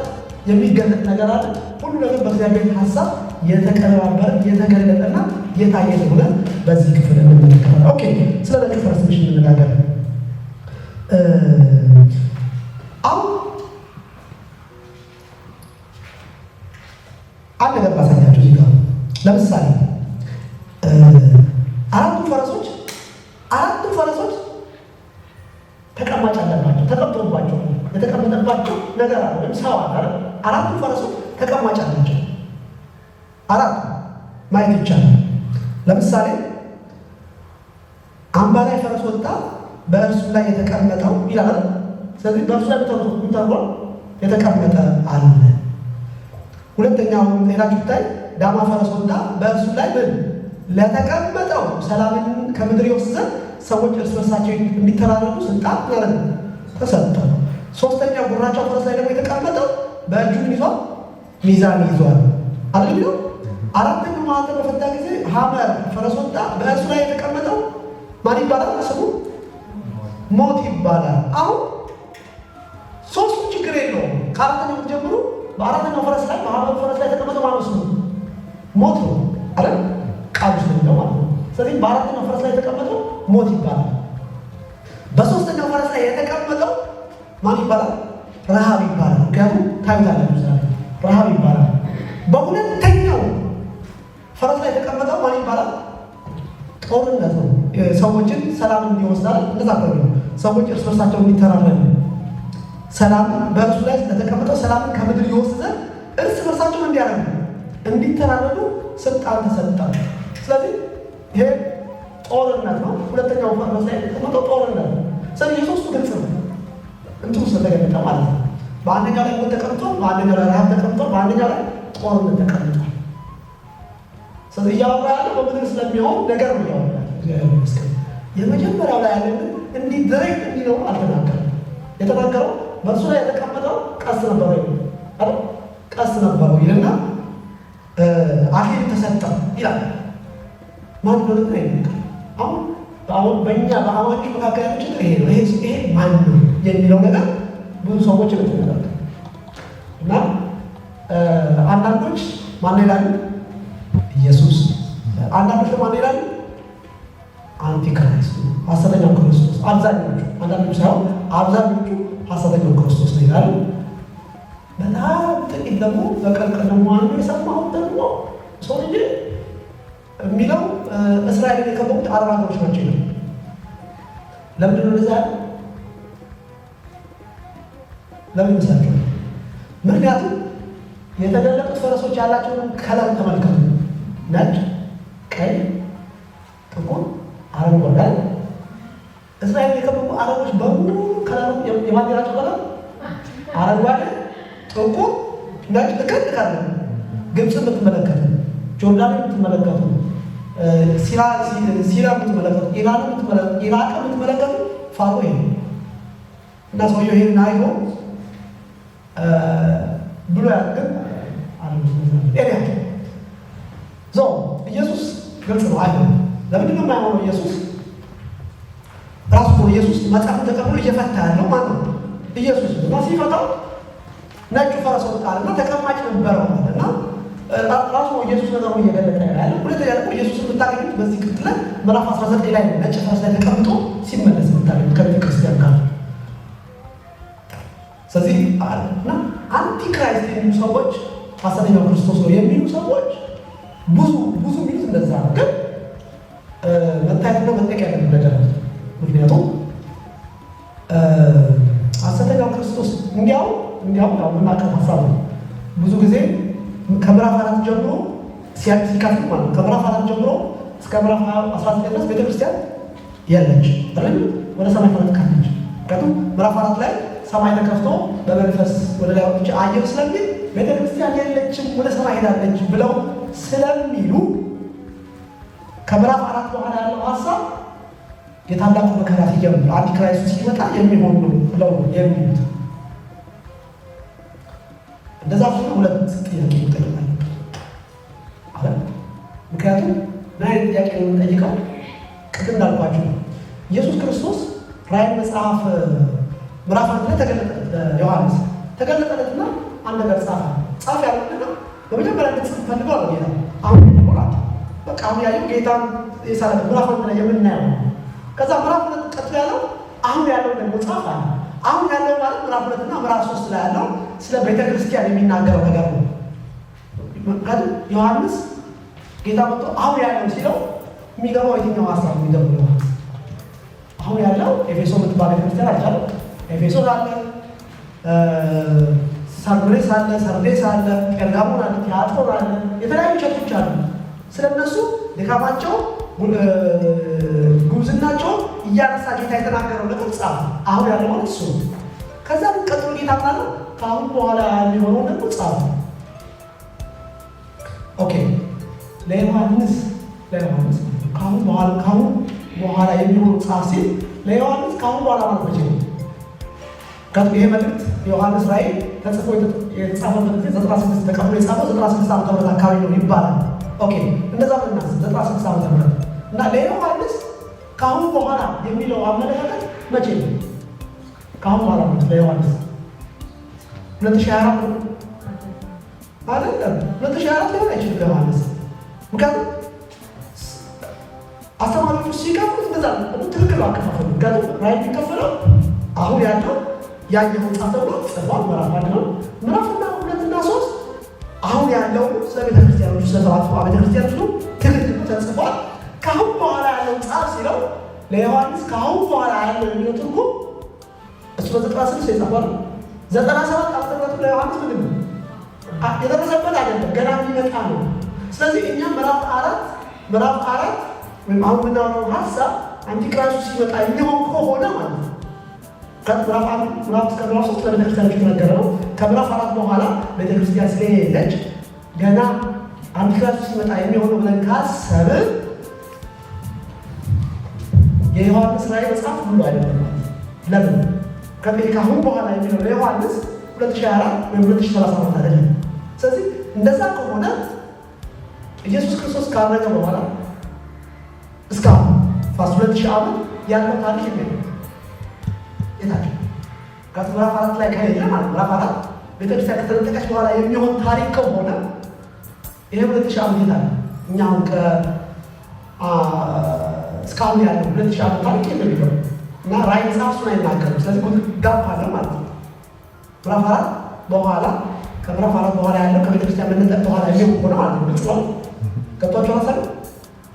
የሚገለጥ ነገር አለ። ሁሉ ነገር በእግዚአብሔር ሀሳብ የተቀነባበረ የተገለጠና የታየ እንደሆነ በዚህ ክፍል እንመለከታለን። ኦኬ ስለ ነጭ ፈረስ ትንሽ እንነጋገር። አሁን አንድ ነገር ባሳያችሁ እዚህ ጋር ለምሳሌ አራቱ ፈረሶች ተቀማጭ አለባቸው፣ ተቀምጦባቸው የተቀመጠባቸው ነገር አለ ወይም ሰው አለ። አራቱ ፈረሶች ተቀማጭ አላቸው። አራቱ ማየት ይቻላል። ለምሳሌ አምባ ላይ ፈረስ ወጣ፣ በእርሱ ላይ የተቀመጠው ይላል። ስለዚህ በእርሱ ላይ ተቀምጦ የተቀመጠ አለ። ሁለተኛው ሌላችሁ ብታይ ዳማ ፈረስ ወጣ፣ በእርሱ ላይ ምን ለተቀመጠው ሰላምን ከምድር ይወስድ ዘንድ ሰዎች እርስ በርሳቸው እንዲተራረዱ ስልጣን ማለት ነው ተሰጠው። ሶስተኛው ጉራቻው ፈረስ ላይ ደግሞ የተቀመጠው በእጁ ይዟል፣ ሚዛን ይዟል አይደል? አራተኛው ማዕተብ በፈታ ጊዜ ሐመር ፈረስ ወጣ፣ በእርሱ ላይ የተቀመጠው ማን ይባላል? ስሙ ሞት ይባላል። አሁን ሶስቱ ችግር የለውም። ከአራተኛው ጀምሮ በአራተኛው ፈረስ ላይ በሐመር ፈረስ ላይ የተቀመጠው ማነው? ስሙ ሞት ነው አይደል? ቃሉ ስለሚለው ማለት ነው። ስለዚህ በአራተኛው ፈረስ ላይ የተቀመጠው ሞት ይባላል። በሶስተኛው ፈረስ ላይ የተቀመጠው ማን ይባላል? ረሃብ ይባላል። ምክንያቱም ታዩታላችሁ ዛሬ ረሃብ ይባላል። በሁለተኛው ፈረስ ላይ የተቀመጠው ማን ይባላል? ጦርነት ነው። ሰዎችን ሰላም እንዲወስዳል እንደዛ ነው። ሰዎች እርስ በርሳቸው እንዲተራረዱ ሰላም በእርሱ ላይ ስለተቀመጠው ሰላምን ከምድር ይወስድ እርስ በርሳቸው እንዲያደርጉ እንዲተራረዱ ስልጣን ተሰጣል። ስለዚህ ይሄ ጦርነት ነው። ሁለተኛው ፈረስ ላይ የተቀመጠው ጦርነት ነው። ስለዚህ የሶስቱ ግልጽ ነው። በአንደኛው ላይ ሞት ተቀምጧል፣ በአንደኛው ላይ ረሃብ ተቀምጧል፣ በአንደኛው ላይ ጦርነት ተቀምጧል። ስለዚህ እያወራ ያለው በምድር ስለሚሆን ነገር ነው እያወራ ያለው። የመጀመሪያው ላይ ያለ እንዲህ ዳይሬክት እንዲለው አልተናገረም። የተናገረው በእሱ ላይ የተቀመጠው ቀስት ነበረው አይደል? ቀስት ነበረው ይልና አክሊል ተሰጠ ይላል። ማን እንደሆነ ግን አይነገርም። አሁን በእኛ በአማኞች መካከል ያለው ችግር ይሄ ነው። ይሄ ማን ነው የሚለው ነገር ብዙ ሰዎች ይመጣሉ እና አንዳንዶች ማን ይላሉ? ኢየሱስ። አንዳንዶች ማን ይላሉ? አንቲክራይስት፣ ሐሰተኛው ክርስቶስ። አብዛኞቹ፣ አንዳንዶች ሳይሆን አብዛኞቹ ሐሰተኛው ክርስቶስ ነው ይላሉ። በጣም ጥቂት ደግሞ በቀልቀል ደግሞ አንዱ የሰማሁት ደግሞ ሰው ልጅ የሚለው እስራኤልን የከበቡት አረብ ሀገሮች ናቸው ይላል። ለምንድን ነው እንደዛ? ለምን ይመስላችኋል? ምክንያቱም የተገለጡት ፈረሶች ያላቸውን ከለር ተመልከቱ። ነጭ፣ ቀይ፣ ጥቁር፣ አረንጓዴ። እስራኤልን የከበቡ አረቦች በሙሉ ከለሩ የባንዲራቸው ከለር አረንጓዴ፣ ጥቁር፣ ነጭ። ልከልካለ ግብፅ የምትመለከቱ፣ ጆርዳን የምትመለከቱ፣ ሲሪያ የምትመለከቱ፣ ኢራን የምትመለከቱ፣ ኢራቅ የምትመለከቱ ፋሮ ይሄ እና ሰውየው ይሄን አይቶ ብሎ ያደርግ ኤሪያቸው ዞ ኢየሱስ ግልጽ ነው አይሆንም። ለምንድን ነው የማይሆነው? ኢየሱስ ራሱ ነው። ኢየሱስ መጽሐፍን ተቀብሎ እየፈታ ያለው ማለት ነው። ኢየሱስ እና ሲፈታው ነጩ ፈረስ ወጣልና ተቀማጭ ነበረው እና ራሱ ነው ኢየሱስ ነገሩ እየገለጠ ያለ። ሁለተኛ ደግሞ ኢየሱስን የምታገኙት በዚህ ክፍል ላይ ምዕራፍ 19 ላይ ነጭ ፈረስ ላይ ተቀምጦ ሲመለስ የምታገኙት ከቤተ ክርስቲያን ጋር። ስለዚህ እና አንቲክራይስት የሚሉ ሰዎች ሐሰተኛው ክርስቶስ ነው የሚሉ ሰዎች ብዙ የሚሉት እንደዛ ነው። ግን መታየትና መጠቅ ያለብን ነገር ነው። ምክንያቱም ሐሰተኛው ክርስቶስ እንዲያው የምናውቀው ሀሳብ ነው። ብዙ ጊዜ ከምዕራፍ 4 ጀምሮ ሲከፍል ማለት ነው። ከምዕራፍ 4 ጀምሮ እስከ ምዕራፍ 19 ድረስ ቤተክርስቲያን የለች አይደል? ወደ ሰማይ ተነጥቃለች። ምክንያቱም ምዕራፍ 4 ላይ ሰማይ ተከፍቶ በመንፈስ ወደ ላይ ወጥቼ አየሁ ስለሚል ቤተክርስቲያን የለችም ወደ ሰማይ ሄዳለች ብለው ስለሚሉ ከምዕራፍ 4 በኋላ ያለው ሀሳብ የታላቁ መከራ ሲጀምር አንቲክራይስቱ ሲመጣ የሚሆን ነው ብለው የሚሉት። እንደዛ ሆኖ ሁለት ጥያቄ ይጠይቃል አለ። ምክንያቱም ናይ ጥያቄ ነው የምንጠይቀው። ቅድም እንዳልኳችሁ ኢየሱስ ክርስቶስ ራዕይ መጽሐፍ ምዕራፍ 1 ላይ ተገለጠለት፣ ዮሐንስ ተገለጠለትና አንድ ነገር ጻፈ ያለና በመጀመሪያ እንድትጽፍ ፈልገው አለ ጌታ። አሁን ይቆራል በቃ አሁን ያየው ጌታ የሳለ ምዕራፍ 1 ላይ የምናየው። ከዛ ምዕራፍ 2 ቀጥሎ ያለው አሁን ያለው ደግሞ ጻፈ። አሁን ያለው ማለት ምዕራፍ 2 እና ምዕራፍ 3 ላይ ያለው ስለ ቤተ ክርስቲያን የሚናገረው ነገር ነው። ማለት ዮሐንስ ጌታ መጥቶ አሁን ያለው ሲለው የሚገባው የትኛው ሀሳብ የሚገባው? አሁን ያለው ኤፌሶ የምትባል ቤተክርስቲያን አልቻለም። ኤፌሶን አለ፣ ሳርዴስ አለ፣ ጴርጋሞን አለ፣ ቲያጥሮን አለ፣ የተለያዩ ቸርቾች አሉ። ስለነሱ ድካማቸው፣ ጉብዝናቸው እያነሳ ጌታ የተናገረው ነገር ጻፈ። አሁን ያለው ማለት እሱ ነው። ከዛ ቀጥሎ ጌታ ማለት ከአሁን በኋላ የሚሆነው ደግሞ ጻፈ። ኦኬ ለዮሐንስ ከአሁን በኋላ የሚሆነው ጻፍ ሲል ለዮሐንስ ከአሁን በኋላ ማለት መቼ ነው? ይሄ መልእክት ዮሐንስ ራዕይ ተጽፎ የተጻፈበት ጊዜ 96 ተቀብሎ የጻፈው 96 ዓመተ ምህረት አካባቢ ነው ይባላል። ኦኬ እንደዛ ምናስ 96 ዓመተ ምህረት እና ለዮሐንስ ከአሁን በኋላ የሚለው አመለካከት መቼ ነው? ከአሁን በኋላ ነው ለዮሐንስ 2024 አይደለም። 2024 ሊሆን አይችልም ለዮሐንስ። ምክንያቱም አስተማሪዎቹ ሲከፍሉት እንደዛ ነው ትክክል አከፋፈሉ። ምክንያቱም ራዕይ የሚከፈለው አሁን ያለው ያየው ጻፍ ተብሎ ጽፏል። ምዕራፍ 1 ነው። ምዕራፍ 2 እና 3 አሁን ያለው ስለ ቤተክርስቲያኖች ስለተባሉ ቤተክርስቲያኖች ነው ትክክል ተጽፏል። ከአሁን በኋላ ያለው ጻፍ ሲለው ለዮሐንስ ከአሁን በኋላ ያለው የሚለው ትርጉም እሱ በ96 የጻፈው 97 ዓመተ ምህረት ለዮሐንስ ምንድን ነው የደረሰበት አይደለም፣ ገና የሚመጣ ነው። ስለዚህ እኛ ምዕራፍ አራት ወይም አሁን የምናወራው ሀሳብ አንቲክራይስቱ ሲመጣ የሚሆን ከሆነ ማለት ነው ከምዕራፍ 1 እስከ ምዕራፍ 3 ለቤተክርስቲያን የተነገረ ነው። ከምዕራፍ 4 በኋላ ቤተክርስቲያን ስለሌለች ገና አንቲክራይስቱ ሲመጣ የሚሆነው ብለን ካሰብን የዮሐንስ ራዕይ መጽሐፍ ሁሉ አይደለም ማለት። ለምን? ከአሁን በኋላ የሚለው ለዮሐንስ 2024 ወይም 2034 አይደለም። ስለዚህ እንደዛ ከሆነ ኢየሱስ ክርስቶስ ካረገ በኋላ እስካሁን ፋስ 2000 ዓመት ያለው ታሪክ ነው የታቸው ከምዕራፍ 4 ላይ ከሌለ ማለት ምዕራፍ 4 ቤተክርስቲያን ከተነጠቀች በኋላ የሚሆን ታሪክ ከሆነ ይሄ 2000 ዓመት ይላል። እኛው እስካሁን ያለው 2000 ዓመት ታሪክ የሚለው እና ራዕይ መጽሐፍ እሱን አይናገርም። ስለዚህ ጋፕ አለ ማለት ነው። ምዕራፍ 4 በኋላ ከምዕራፍ 4 በኋላ ያለው ከቤተክርስቲያን መነጠቅ በኋላ የሚሆን ሆነ ማለት ነው። ግልጽ ነው። ገብቷችሁ ሀሳብ?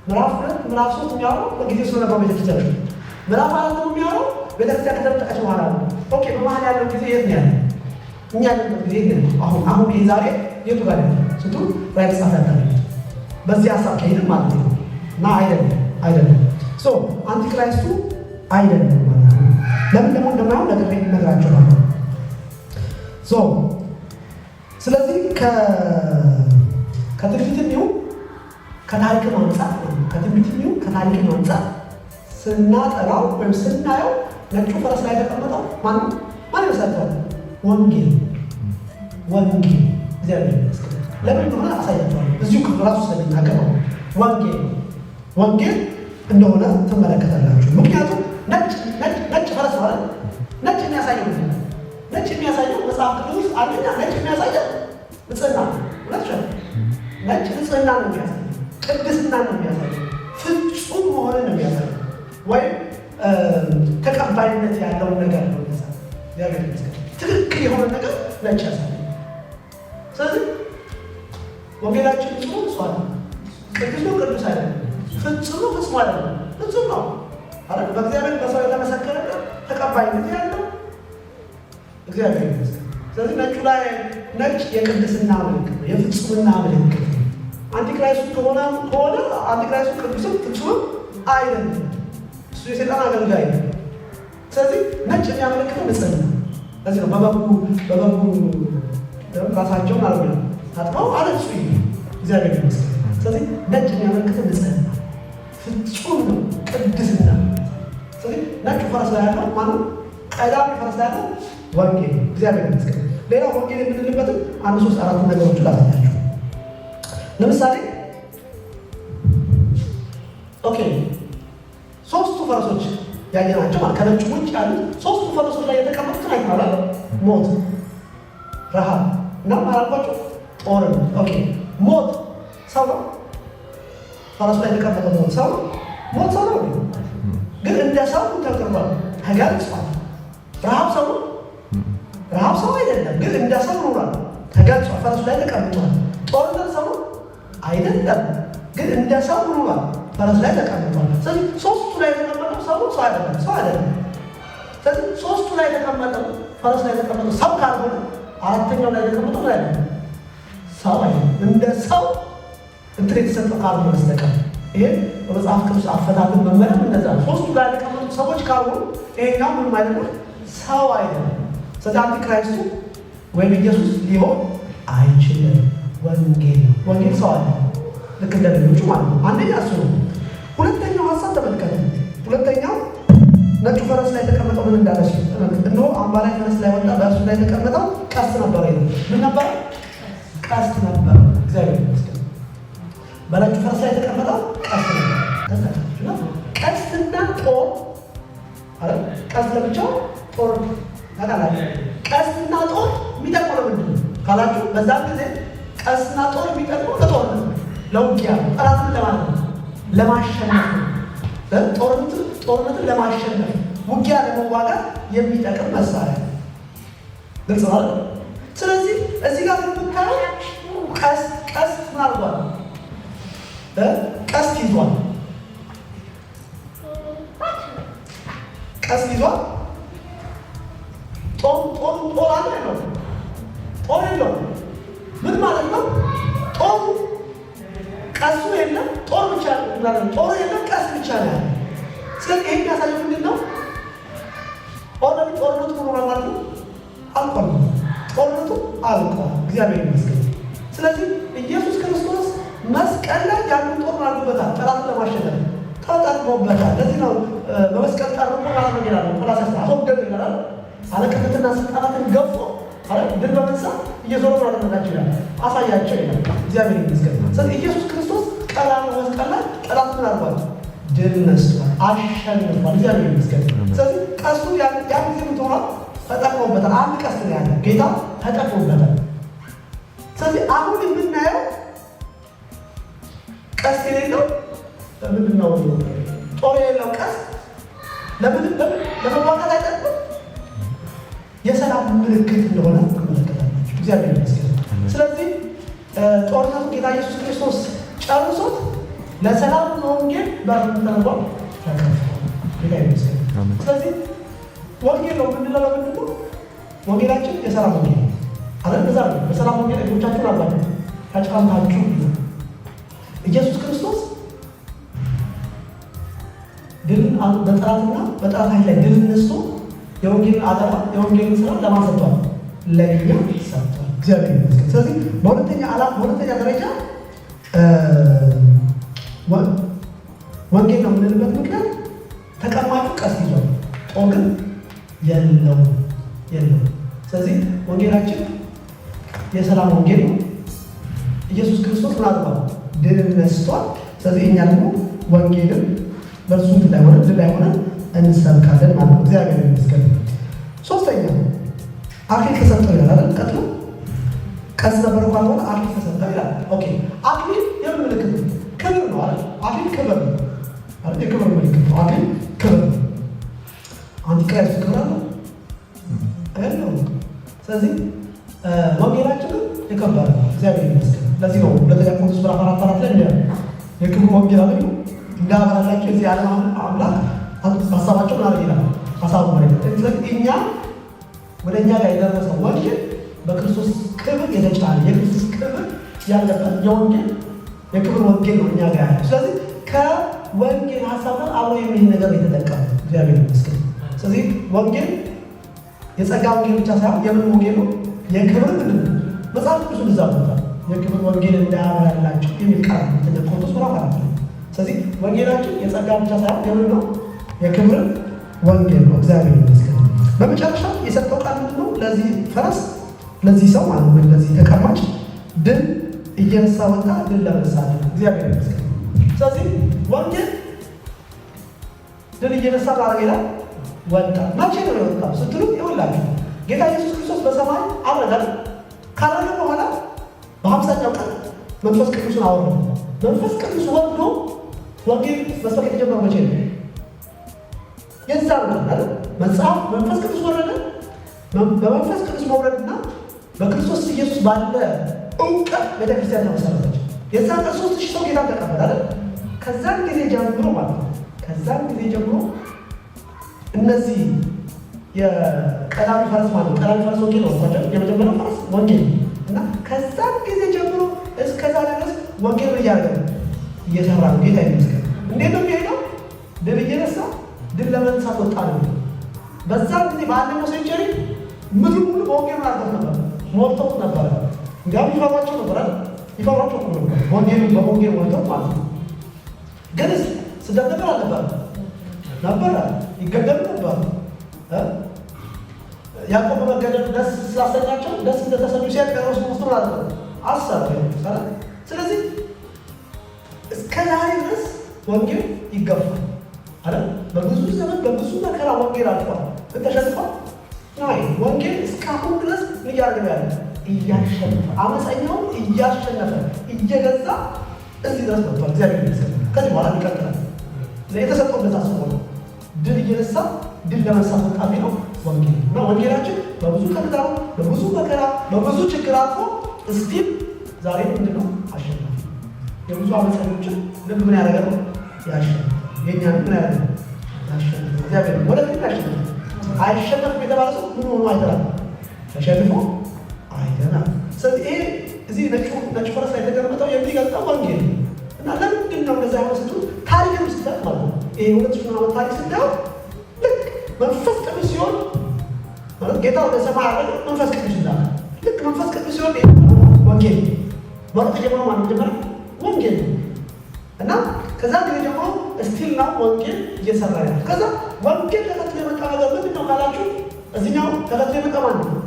ምዕራፍ 2 ምዕራፍ 3 የሚያወራው በጊዜው ስለነበረው ቤተክርስቲያን ነው። ምዕራፍ 4 ደግሞ የሚያወራው ቤተክርስቲያን ከተነጠቀች በኋላ ነው። ኦኬ፣ በመሀል ያለው ጊዜ የት ነው ያለው? እኛ ያለበት ጊዜ የት ነው? አሁን ይሄ ዛሬ የቱ ጋር ነው? ስቱ ራዕይ መጽሐፍ ያለው በዚህ ሀሳብ ከሄድን ማለት ነው። እና አይደለም ሶ አንቲክራይስቱ አይደለም ማለት ነው። ለምን ደግሞ እንደማይሆን ነግራችኋለሁ። ሶ ስለዚህ ከትንቢትም ይሁን ከታሪክም አንጻር ስናጠናው ወይም ስናየው ነጩ ፈረስ ላይ የተቀመጠው ማን ይመስላችኋል? ወንጌል እግዚአብሔር ይመስገን። ለምን እንደሆነ አሳያችኋለሁ። እዚሁ ክፍል ራሱ ስለሚናገር ወንጌል እንደሆነ ትመለከታላችሁ። ምክንያቱም ነጭ ፈረስ ማለት ነጭ የሚያሳየው መጽሐፍ ቅዱስ አንደኛ ነጭ የሚያሳየው ንጽህና ነው። ነጭ ንጽህና ነው የሚያሳየው፣ ቅድስና ነው የሚያሳየው፣ ፍጹም መሆንን ነው የሚያሳየው፣ ወይም ተቀባይነት ያለውን ነገር ነው የሚያሳየው። እግዚአብሔር ይመስገን። ትክክል የሆነ ነገር ነጭ ያሳያል። ስለዚህ ወንጌላችን ንጹህ ነው፣ ቅዱስ ነው፣ ቅዱስ አይደለም፣ ፍጹም ነው፣ ፍጹም አይደለም፣ ፍጹም ነው አይደል? በእግዚአብሔር በሰው የተመሰከረለት ተቀባይነት ያለው እግዚአብሔር ይመስገን። ስለዚህ ነጩ ላይ ነጭ የቅድስና ምልክት ነው፣ የፍጹምና ምልክት ነው። አንቲክራይስቱ ከሆነ አንቲክራይስቱ ቅዱስም ፍጹምም አይደለም፣ እሱ የሰይጣን አገልጋይ ነው። ስለዚህ ነጭ የሚያመለክተው ንጽህና። ስለዚህ ነው በበጉ ራሳቸውን ታጥበው አለሱ እግዚአብሔር ይመስገን። ስለዚህ ነጭ የሚያመለክተው ንጽህና፣ ፍጹም ነው፣ ቅድስና። ስለዚህ ነጩ ፈረስ ላይ ያለው ማነው? ቀዳሚ ፈረስ ላይ ያለው ወንጌል። እግዚአብሔር ይመስገን። ሌላ ወንጌል የምንልበትም 1 3 4 ነገሮች ላሳያችሁ። ለምሳሌ ኦኬ፣ ሶስቱ ፈረሶች ያየናቸው ማለት ከነጩ ውጭ ያሉት ሶስቱ ፈረሶች ላይ የተቀመጡትን አይተናል። ሞት፣ ረሃብ እና አላልኳችሁ ጦርነት። ኦኬ፣ ሞት ሰው ነው። ፈረሱ ላይ የተቀመጠው ሞት ሰው ነው። ሞት ሰው ነው፣ ግን እንደ ሰው ተቀርቧል፣ ተገልጿል። ረሃብ ሰው ነው። ረሃብ ሰው አይደለም፣ ግን እንደ ሰው ኖሯል፣ ተገልጿል፣ ፈረሱ ላይ ተቀምጧል። ጦርነት ሰው ነው አይደለም፣ ግን እንደ ሰው ኖሯል፣ ፈረሱ ላይ ተቀምጧል። ስለዚህ ሶስቱ ላይ የተቀመጠው ሰው አይደለም። ስለዚህ ሶስቱ ላይ የተቀመጠው ፈረሱ ላይ የተቀመጠው ሰው ካልሆነ አራተኛው ላይ የተቀመጠው ላይ ሰው አይደለም፣ እንደ ሰው እንትን የተሰጠው ካልሆነ በስተቀር። ይሄ በመጽሐፍ ቅዱስ አፈታትን መመሪያ እንደዛ ነው። ሶስቱ ላይ የተቀመጡት ሰዎች ካልሆኑ ይሄኛው ምንም አይደለም፣ ሰው አይደለም። ስለዚህ አንቲክራይስቱ ወይም ኢየሱስ ሊሆን አይችልም። ወንጌል ሰው አለ፣ ልክ እንደ ሌሎቹ ማለት ነው። አንደኛ እሱ ነው። ሁለተኛው ሀሳብ ተመልከቱ። ሁለተኛው ነጩ ፈረስ ላይ የተቀመጠው ምን እንዳለ እነሆ አምባላይ ፈረስ ላይ ወጣ፣ በእርሱ ላይ የተቀመጠው ቀስት ነበረ ይላል። ምን ነበረ? ቀስት ነበረ። እግዚአብሔር ይመስገን። በነጩ ፈረስ ላይ የተቀመጠው ቀስት ነበረ። ቀስትና ጦር አረ ቀስት ለብቻው ጦር ታውቃላችሁ። ቀስትና ጦር የሚጠቅመው ለምንድን ነው ካላችሁ፣ በዛም ጊዜ ቀስትና ጦር የሚጠቅመው ለጦርነት ነው፣ ለውጊያ ነው፣ ጠላትን ለማለት ነው፣ ለማሸነፍ ነው። ጦርነትን ለማሸነፍ ውጊያ ለመዋጋት የሚጠቅም መሳሪያ ነው። ግልጽ ነው። ስለዚህ እዚህ ጋር የምታየው ቀስት ምን አድርጓል? ቀስት ይዟል። ቀስት ይዟል። ጦር አለ ነው? ጦር የለውም። ምን ማለት ነው? ጦሩ ቀሱ የለም፣ ጦር ብቻ ነው። ጦር የለም፣ ቀስ ብቻ ነው ያለ። ስለዚህ ይሄ የሚያሳየው ምንድን ነው? ጦርነቱ ድል ይላል አለቅነትና ስልጣናትን ገፎ አረ ድል በመንሳት እየዞረ ማድረጋቸው ይላል አሳያቸው ይላል እግዚአብሔር ይመስገን። ስለዚህ ኢየሱስ ክርስቶስ ቀራንዮ መስቀል ላይ ጠላትን አርጓል፣ ድል ነስቷል፣ አሸንፏል። እግዚአብሔር ይመስገን። ስለዚህ ቀስቱ ያን ጊዜ ምትሆና ተጠቅሞበታል። አንድ ቀስት ነው ያለ ጌታ ተጠቅሞበታል። ስለዚህ አሁን የምናየው ቀስት የሌለው ምንድን ነው? ጦር የሌለው ቀስት ለመዋጋት አይጠቅም። የሰላም ምልክት እንደሆነ ትመለከታላችሁ። እግዚአብሔር ይመስገን። ስለዚህ ጦርነቱን ጌታ ኢየሱስ ክርስቶስ ጨርሶት ለሰላም ወንጌል በርተንቧል ተከፍቷል። ጌታ ይመስገን። ስለዚህ ወንጌል ነው የምንለው ለምንድን ነው? ወንጌላችን የሰላም ወንጌል አለ። በዛ በሰላም ወንጌል እጆቻችሁን አባችሁ ታጭቃምታችሁ ኢየሱስ ክርስቶስ ድልን በጠላትና በጠላት ኃይል ላይ ድልን ነስቶ የወንጌልን አደራ የወንጌልን ስራ ለማሰጥቷል ለኛ ሰጥቷል። እግዚአብሔር ይመስገን። ስለዚህ በሁለተኛ ደረጃ ወንጌል ነው የምንልበት ምክንያት ተቀማጩ ቀስት ይዟል፣ ጦር ግን የለውም። ስለዚህ ወንጌላችን የሰላም ወንጌል ነው። ኢየሱስ ክርስቶስ ምን አድርጓል? ድልን ነስቷል። ስለዚህ እኛ ደግሞ ወንጌልን በእርሱ ድል ላይ ሆነን እንሰብካለን ማለት ነው። እግዚአብሔር ይመስገን። ሶስተኛ አክሊል ተሰጠው ይላል አይደል? ቀጥሎ ቀስ ነበር እንኳን ሆነ አክሊል ተሰጠው ይላል። ኦኬ አክሊል የምን ምልክት ነው? ክብር ነው አይደል? አክሊል ክብር ነው አይደል? የክብር ምልክት ነው። አክሊል ክብር ነው። አንድ ቀን ክብር አለ አይደል? ስለዚህ ወንጌላችን የከበረ ነው። እግዚአብሔር ይመስገን። ለዚህ ነው ሁለተኛ ቆሮንቶስ ምዕራፍ 4 ላይ እንዲያ የክብር ወንጌል አለ እንዳበራላችሁ እዚህ ዓለም አምላክ ሀሳባቸው ማለት ይላል ሀሳቡ ማለት ነው። ስለዚህ እኛ ወደ እኛ ጋር የደረሰው ወንጌል በክርስቶስ ክብር የተጫነ የክርስቶስ ክብር ያለበት የወንጌል የክብር ወንጌል ነው እኛ ጋር ያለው። ስለዚህ ከወንጌል ሀሳብ ጋር አብሮ የሚሄድ ነገር የተጠቀመ እግዚአብሔር ይመስገን። ስለዚህ ወንጌል የጸጋ ወንጌል ብቻ ሳይሆን የምን ወንጌል ነው? የክብር ምንድን ነው? መጽሐፍ ቅዱስ እዛ ቦታ የክብር ወንጌል እንዳያበራላችሁ የሚል ቃል ቆሮንቶስ ምዕራፍ 4 ነው። ስለዚህ ወንጌላችን የጸጋ ብቻ ሳይሆን የምን ነው? የክብር ወንጌል ነው። እግዚአብሔር ይመስገን። በመጨረሻ የሰጠው ቃል ምንድን ነው? ለዚህ ፈረስ ለዚህ ሰው ማለት ነው ለዚህ ተቀማጭ ድል እየነሳ ወጣ፣ ድል ለመሳት እግዚአብሔር ይመስገን። ስለዚህ ወንጌል ድል እየነሳ ባረገላ ወጣ። መቼ ነው የወጣው ስትሉ ይኸውላችሁ ጌታ ኢየሱስ ክርስቶስ በሰማይ አረጋል። ካረገ በኋላ በ50ኛው ቀን መንፈስ ቅዱስን አወረደ። መንፈስ ቅዱስ ወርዶ ወንጌል መስበክ የተጀመረው መቼ ነው? የዛ ነው አይደል? መጽሐፍ መንፈስ ቅዱስ ወረደ። በመንፈስ ቅዱስ መውረድና በክርስቶስ ኢየሱስ ባለ እውቀት ቤተክርስቲያን ተመሰረተች። የዛ ቀን 3000 ሰው ጌታ ተቀበለ አይደል? ከዛን ጊዜ ጀምሮ ማለት ነው ከዛን ጊዜ ጀምሮ እነዚህ የቀዳሚ ፈረስ ማለት ነው ቀዳሚ ፈረስ ወንጌል ነው ማለት የመጀመሪያው ፈረስ ወንጌል እና ከዛን ጊዜ ጀምሮ እስከዛ ድረስ ወንጌል እያደረገ እየሰራ ነው። ጌታ ይመስገን። እንዴት ነው የሚሄደው? ድል እየነሳ ድል ለመንሳት ወጣ ነው። በዛን ጊዜ በአንደኛው ሴንቸሪ ምድሩ ሙሉ በወንጌል ማለት ነበር፣ ሞልቶት ነበር። እንዲያውም ይፈሯቸው ነበር አይደል? ይፈሯቸው ነበር ወንጌል በወንጌል ሞልቶት ማለት ነው። ግን ስደት ነገር ነበረ ይገደሉ ነበር። ያዕቆብ በመገደሉ ደስ ስላሰኛቸው ደስ እንደተሰኙ ሲያቀርሱ መስሎ ማለት ነው አሰብ። ስለዚህ እስከ ዛሬ ድረስ ወንጌል ይገፋል አይደል? በብዙ ዘመን በብዙ መከራ ወንጌል አልፏል። ተሸንፏል። ናይ ወንጌል እስካሁን ድረስ እያደረገ ያለ እያሸነፈ አመፀኛውን እያሸነፈ እየገዛ እዚህ ድረስ መጥቷል። እግዚአብሔር ይመስገን። ከዚህ በኋላ ይቀጥላል። የተሰጠው እንደዛ ስለሆነ ድል እየነሳ ድል ለመንሳት ወጣቢ ነው ወንጌል እና ወንጌላችን በብዙ ቀጥታ በብዙ መከራ በብዙ ችግር አልፎ እስቲል ዛሬ ምንድነው አሸናፊ የብዙ አመፀኞችን ልብ ምን ያደረገ ነው ያሸናፊ የኛን ምን ያደረገ ያሸናፊ እግዚአብሔር ወደፊት ያሸናፊ አይሸነፍም የተባለ ሰው ምን ሆኖ አይተናል ተሸንፎ አይተናል። ስለዚህ ይሄ እዚህ ነጭ ፈረስ ላይ የተቀመጠው የሚገልጸው ወንጌል እና ለምንድን ነው እንደዛ ያለው ስትሉ ታሪክም ስታዩት ማለት ነው ይሄ 2000 ዓመት ታሪክ ስታዩት ልክ መንፈስ ቅዱስ ሲሆን ማለት ጌታ ወደ ሰማይ አረገ መንፈስ ቅዱስ እንዳለ ልክ መንፈስ ቅዱስ ሲሆን ወንጌል ወርቅ ጀምሮ ማለት ጀመረ ወንጌል እና ከዛ ጊዜ ጀምሮ እስቲል ነው ወንጌል እየሰራ ያለ። ከዛ ወንጌል ተከትሎ የመጣ ነገር ምንድን ነው ካላችሁ እዚህኛው ተከትሎ የመጣ ማለት ነው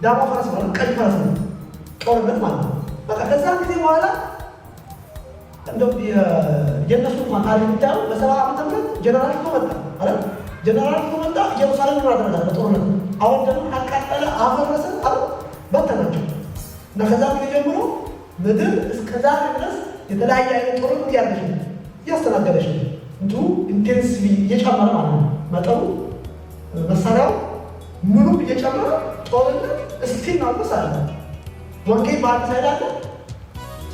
ዳማ ፈረስ ማለት ቀይ ፈረስ ነው ጦርነት ማለት ነው። በቃ ከዛ ጊዜ በኋላ እንደው የነሱ ማታሪ ብታዩ በ70 ዓመተ ምህረት ጀነራል መጣ አይደል? ጀነራል መጣ ኢየሩሳሌም ማድረግ በጦርነት አሁን ደግሞ አቃጠለ አፈረሰ አይደል? በተናቸው እና ከዛ ጊዜ ጀምሮ ምድር እስከዛ ድረስ የተለያየ አይነት ጦርነት ያለሽ ያስተናገደሽ እንቱ ኢንቴንሲቭ እየጨመረ ማለት ነው መጠኑ መሳሪያው ምኑ እየጨመረ ጦርነት እስቲል ነው መሳሪያ ወንጌል በአንድ ሳይድ አለ።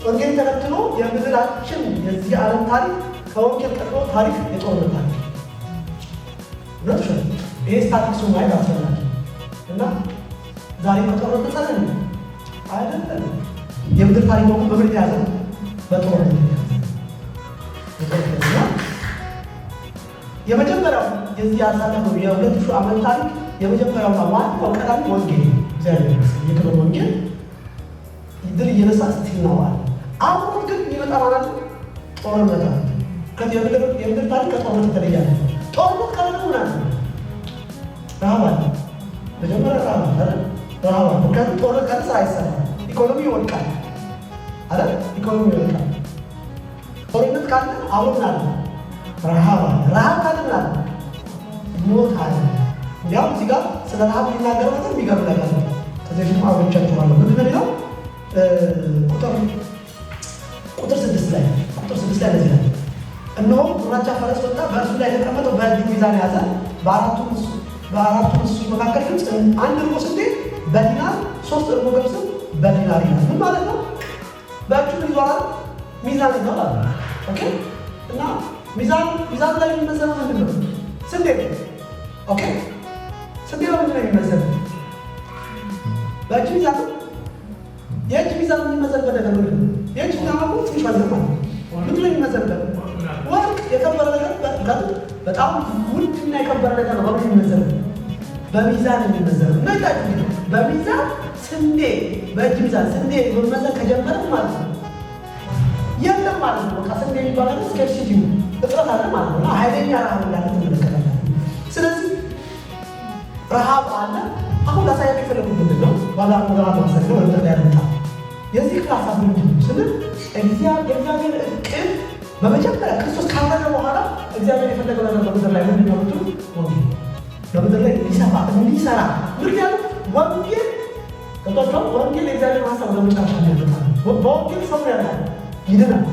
ወንጌል ተከትሎ የምድራችን የዚህ ዓለም ታሪክ ከወንጌል ቀጥሎ ታሪክ የጦርነት ታሪክ ነው። ይሄ ስታቲክሱ ማየት አስፈላጊ እና ዛሬ በጦርነት ተጸለለ አይደለም። የምድር ታሪክ ደግሞ በምን ያዘ? በጦርነት እና የመጀመሪያው የዚህ ያሳለፈው የ2000 ዓመት ታሪክ የመጀመሪያው ዋናው ቀዳሚ ወንጌል እግዚአብሔር ይመስገን የክብር ወንጌል ድል እየነሳ ስትናዋል። አሁን ግን ይመጣ ማለት ጦርነት አለ። የምድር ታሪክ ከጦርነት የተለያለ ጦርነት ካለነው ምናምን ረሃብ አለ። መጀመሪያ ረሃብ አለ። ረሃብ አለ። ምክንያቱም ጦርነት ካለ ስራ አይሰራም። ኢኮኖሚ ይወድቃል አለ። ኢኮኖሚ ይወድቃል። ጦርነት ካለ አሁን አለ ረሃብ አለ። ረሃብ ካለ ምናምን ሞት አለ። እንዲያውም እዚህ ጋር ስለ ረሃብ ሊናገር በጣም የሚገርም ነገር ነው። ከዚህ ፊት አብሮቻችኋለሁ። ምንድን ነው የሚለው? ቁጥር 6 ላይ ለዚህ ላይ እነሆ ጉራቻ ፈረስ ወጣ፣ በእርሱ ላይ የተቀመጠው በእጁ ሚዛን ያዘ። በአራቱ እንስሶች መካከል ግብፅ አንድ እርጎ ስንዴ በዲናር 3 እርጎ ገብስም በዲናር ይላል። ምን ማለት ነው? በእጁ ይዟል፣ ሚዛን ይዟል። ኦኬ። እና ሚዛን ላይ የሚመዘነው ምንድን ነው? ስንዴ ነው። ኦኬ። ስንዴ ነው ምንድን ነው የሚመዘነው? በእጁ ሚዛን የእጅ ሚዛን የሚመዘንበት ነገር ምንድን ነው? የእጅ ሚዛን ማለት ትንሽ ማዘንባት ምንድን ነው የሚመዘንበት? ወርቅ የከበረ ነገር በጣም ውድና የከበረ ነገር ነው። በምን የሚመዘነው? በሚዛን የሚመዘነው እና ይታችሁ በሚዛን ስንዴ በእጅ ሚዛን ስንዴ መመዘን ከጀመረ ማለት ነው የለም ማለት ነው። በቃ ስንዴ የሚባል ነገር ስኬርሲቲ እጥረት አለ ማለት ነው። እና ኃይለኛ ረሃብ እንዳለ ትመለከታላችሁ። ስለዚህ ረሃብ አለ። አሁን ላሳያችሁ የፈለጉት ምንድን ነው? ዋጋ ለማሰግ ነው። ወደ ያመጣ የዚህ ክላስ ምንድን ነው ስንል የእግዚአብሔር እቅድ በመጀመሪያ ክርስቶስ ካረገ በኋላ እግዚአብሔር የፈለገው ነገር በምድር ላይ ምንድን ነው ብትሉ ወንጌል በምድር ላይ እንዲሰራ። ምክንያቱም ወንጌል ገብቷችኋል? ወንጌል የእግዚአብሔር ሀሳብ ለመጨረሻ ያመጣል። በወንጌል ሰው ያዳል፣ ይድናል።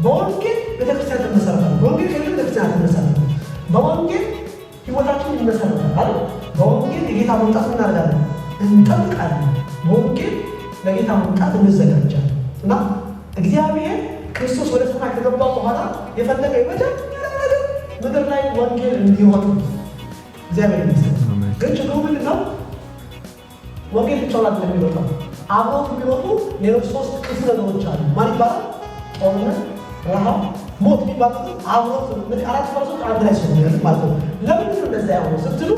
በወንጌል ቤተክርስቲያን ትመሰረታል። በወንጌል ከሌለ ቤተክርስቲያን ትመሰረታል። በወንጌል ህይወታችን ይመሰረታል አይደል? በወንጌል የጌታ መምጣት እናደርጋለን፣ እንጠብቃለን። በወንጌል ለጌታ መምጣት እንዘጋጃለን። እና እግዚአብሔር ክርስቶስ ወደ ሰማይ ከገባ በኋላ የፈለገው የመጀመሪያ ነገር ምድር ላይ ወንጌል እንዲወጡ እግዚአብሔር ይመስገን። ግን ችግሩ ምንድን ነው? ወንጌል ብቻውን አይደለም የሚወጣው፣ አብሮት የሚወጡ ሌሎች 3 ክፉ ነገሮች አሉ። ማን ይባላል? ጦርነት፣ ረሃብ፣ ሞት የሚባሉት አብሮት 4 ፈረሶች አንድ ላይ ሲሆኑ ማለት ነው። ለምንድን ነው እንደዛ ያሆነው ስትሉ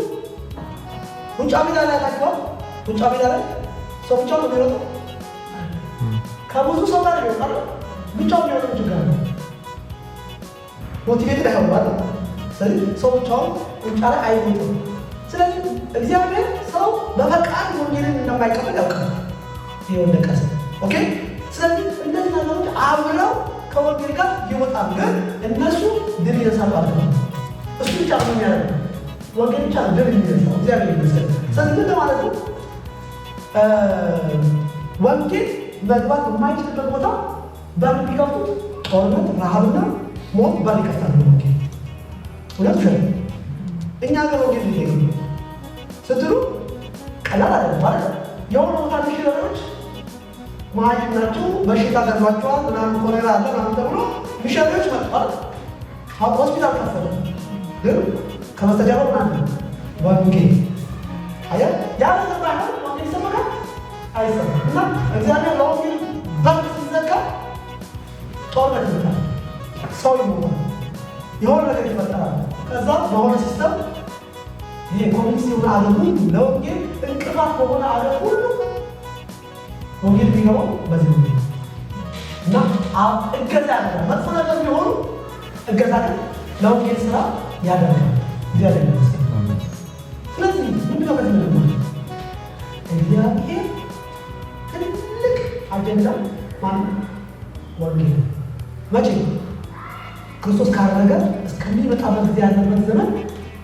ሩጫ ሜዳ ላይ ታውቃለህ? ሩጫ ሜዳ ላይ ሰው ብቻውን ነው የሚሮጠው። ከብዙ ሰው ጋር ይወጣል። ብቻውን የሚሮጠው ችግር አለ። ሞቲቬትድ አይሆንም አይደል? ስለዚህ ሰው ብቻውን ሩጫ ላይ አይሮጥም። ስለዚህ እግዚአብሔር ሰው በፈቃድ ወንጌልን እንደማይቀበል ያውቃል። ይሄ ወደቀ ሰው ኦኬ። ስለዚህ እነዚህ ነገሮች አብረው ከወንጌል ጋር ይወጣሉ። ግን እነሱ ድል ይነሳሉ አለ። እሱ ብቻ ነው የሚያደርገው። ወንጌል ብቻ ድል የሚነሳው እግዚአብሔር ይመስገን። ስለዚህ ምን ማለት ነው? ወንጌል መግባት የማይችልበት ቦታ በር ቢከፍቱት ጦርነት፣ ረሃብና ሞት በር ይከፍታል። ወንጌል ሁለት ሸ እኛ ሀገር ወንጌል ሊሄዱ ስትሉ ቀላል አይደለም ማለት ነው። የሆነ ቦታ ሚሽነሪዎች መሀይም ናቸው፣ በሽታ ገድሏቸዋል፣ ምናምን ኮሌራ አለ ምናምን ተብሎ ሚሽነሪዎች መጥቷል። ሆስፒታል ከፈለ። ግን ከመስተጃበ ምናምን ወንጌል አያ ያ ባይሆን ወንጌል ይሰበካል አይሰበክም። እና እግዚአብሔር ለወንጌል በር ሲዘጋ ጦርነት ይመጣል፣ ሰው ይሞታል፣ የሆነ ነገር ይፈጠራል። ከዛ በሆነ ሲስተም ይሄ ኮሚኒስት የሆነ ዓለም ሁሉ ለወንጌል እንቅፋት በሆነ ዓለም ሁሉ ወንጌል የሚገባው በዚህ ነው። እና እገዛ ያደርጋል። መጥፎ ነገር ቢሆኑ እገዛ ግን ለወንጌል ስራ ያደርጋል። እግዚአብሔር ይመስገን። ስለዚህ ምን ነው እግዚአብሔር ትልቅ አጀንዳ ማለት ወንጌል መቼ ክርስቶስ ካረገ እስከሚመጣበት ጊዜ ያለበት ዘመን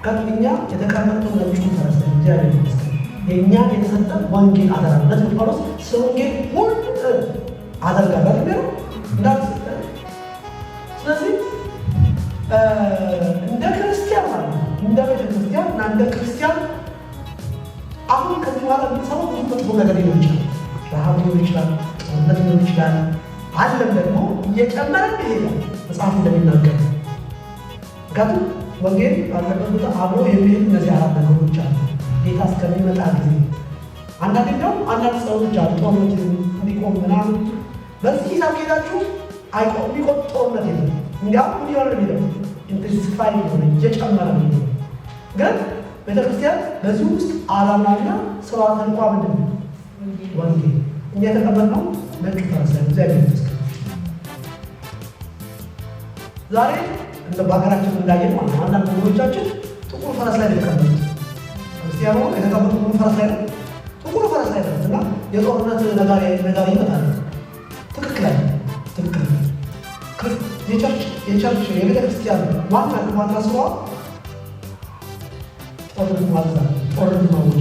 ከኛ የተቀመጠው ነጩ ፈረስ እግዚአብሔር ይመስገን የኛ የተሰጠ ወንጌል አደራነት ጳውሎስ ስለ ወንጌል ሁሉ አደርጋለሁ ነው እንዳት ስለዚህ እንደ ክርስቲያን ማለት እንደ ቤተ ክርስቲያን እና እንደ ክርስቲያን አሁን ከዚህ በኋላ የምንሰማው ብዙ መጥፎ ነገር ሊሆን ይችላል። ረሃብ ሊሆን ይችላል፣ ጦርነት ሊሆን ይችላል። ዓለም ደግሞ እየጨመረ ይሄዳል መጽሐፍ እንደሚናገር። ምክንያቱም ወንጌል ባለበት ቦታ አብሮ የሚሄዱ እነዚህ አራት ነገሮች አሉ። ጌታ እስከሚመጣ ጊዜ አንዳንድ ደግሞ አንዳንድ ሰዎች አሉ ጦርነት እንዲቆም ምናምን በዚህ ሂሳብ ሄዳችሁ አይቆም ቢቆም ጦርነት የለም። እንዲያውም ምን ይሆን የሚለው ኢንቴንሲፋይ ሆነ እየጨመረ ነው። ግን ቤተክርስቲያን በዚህ ውስጥ ዓላማና ስራ ተልኳ ምንድን ነው? ወንጌል። እኛ የተቀበልነው ነጭ ፈረስ ላይ እግዚአብሔር ይመስገን። ዛሬ እንደ በሀገራችን እንዳየን ማለት ነው አንዳንድ ወገኖቻችን ጥቁር ፈረስ ላይ የተቀበሉት ክርስቲያኑ የተቀበሉት ጥቁር ፈረስ ላይ ነው። ጥቁር ፈረስ ላይ ነው እና የጦርነት ነጋሪ ይመጣል። ትክክል የቸርች የቤተክርስቲያን ዋና ስራ ጦርነት ማዘዝ ጦርነት ማወጃ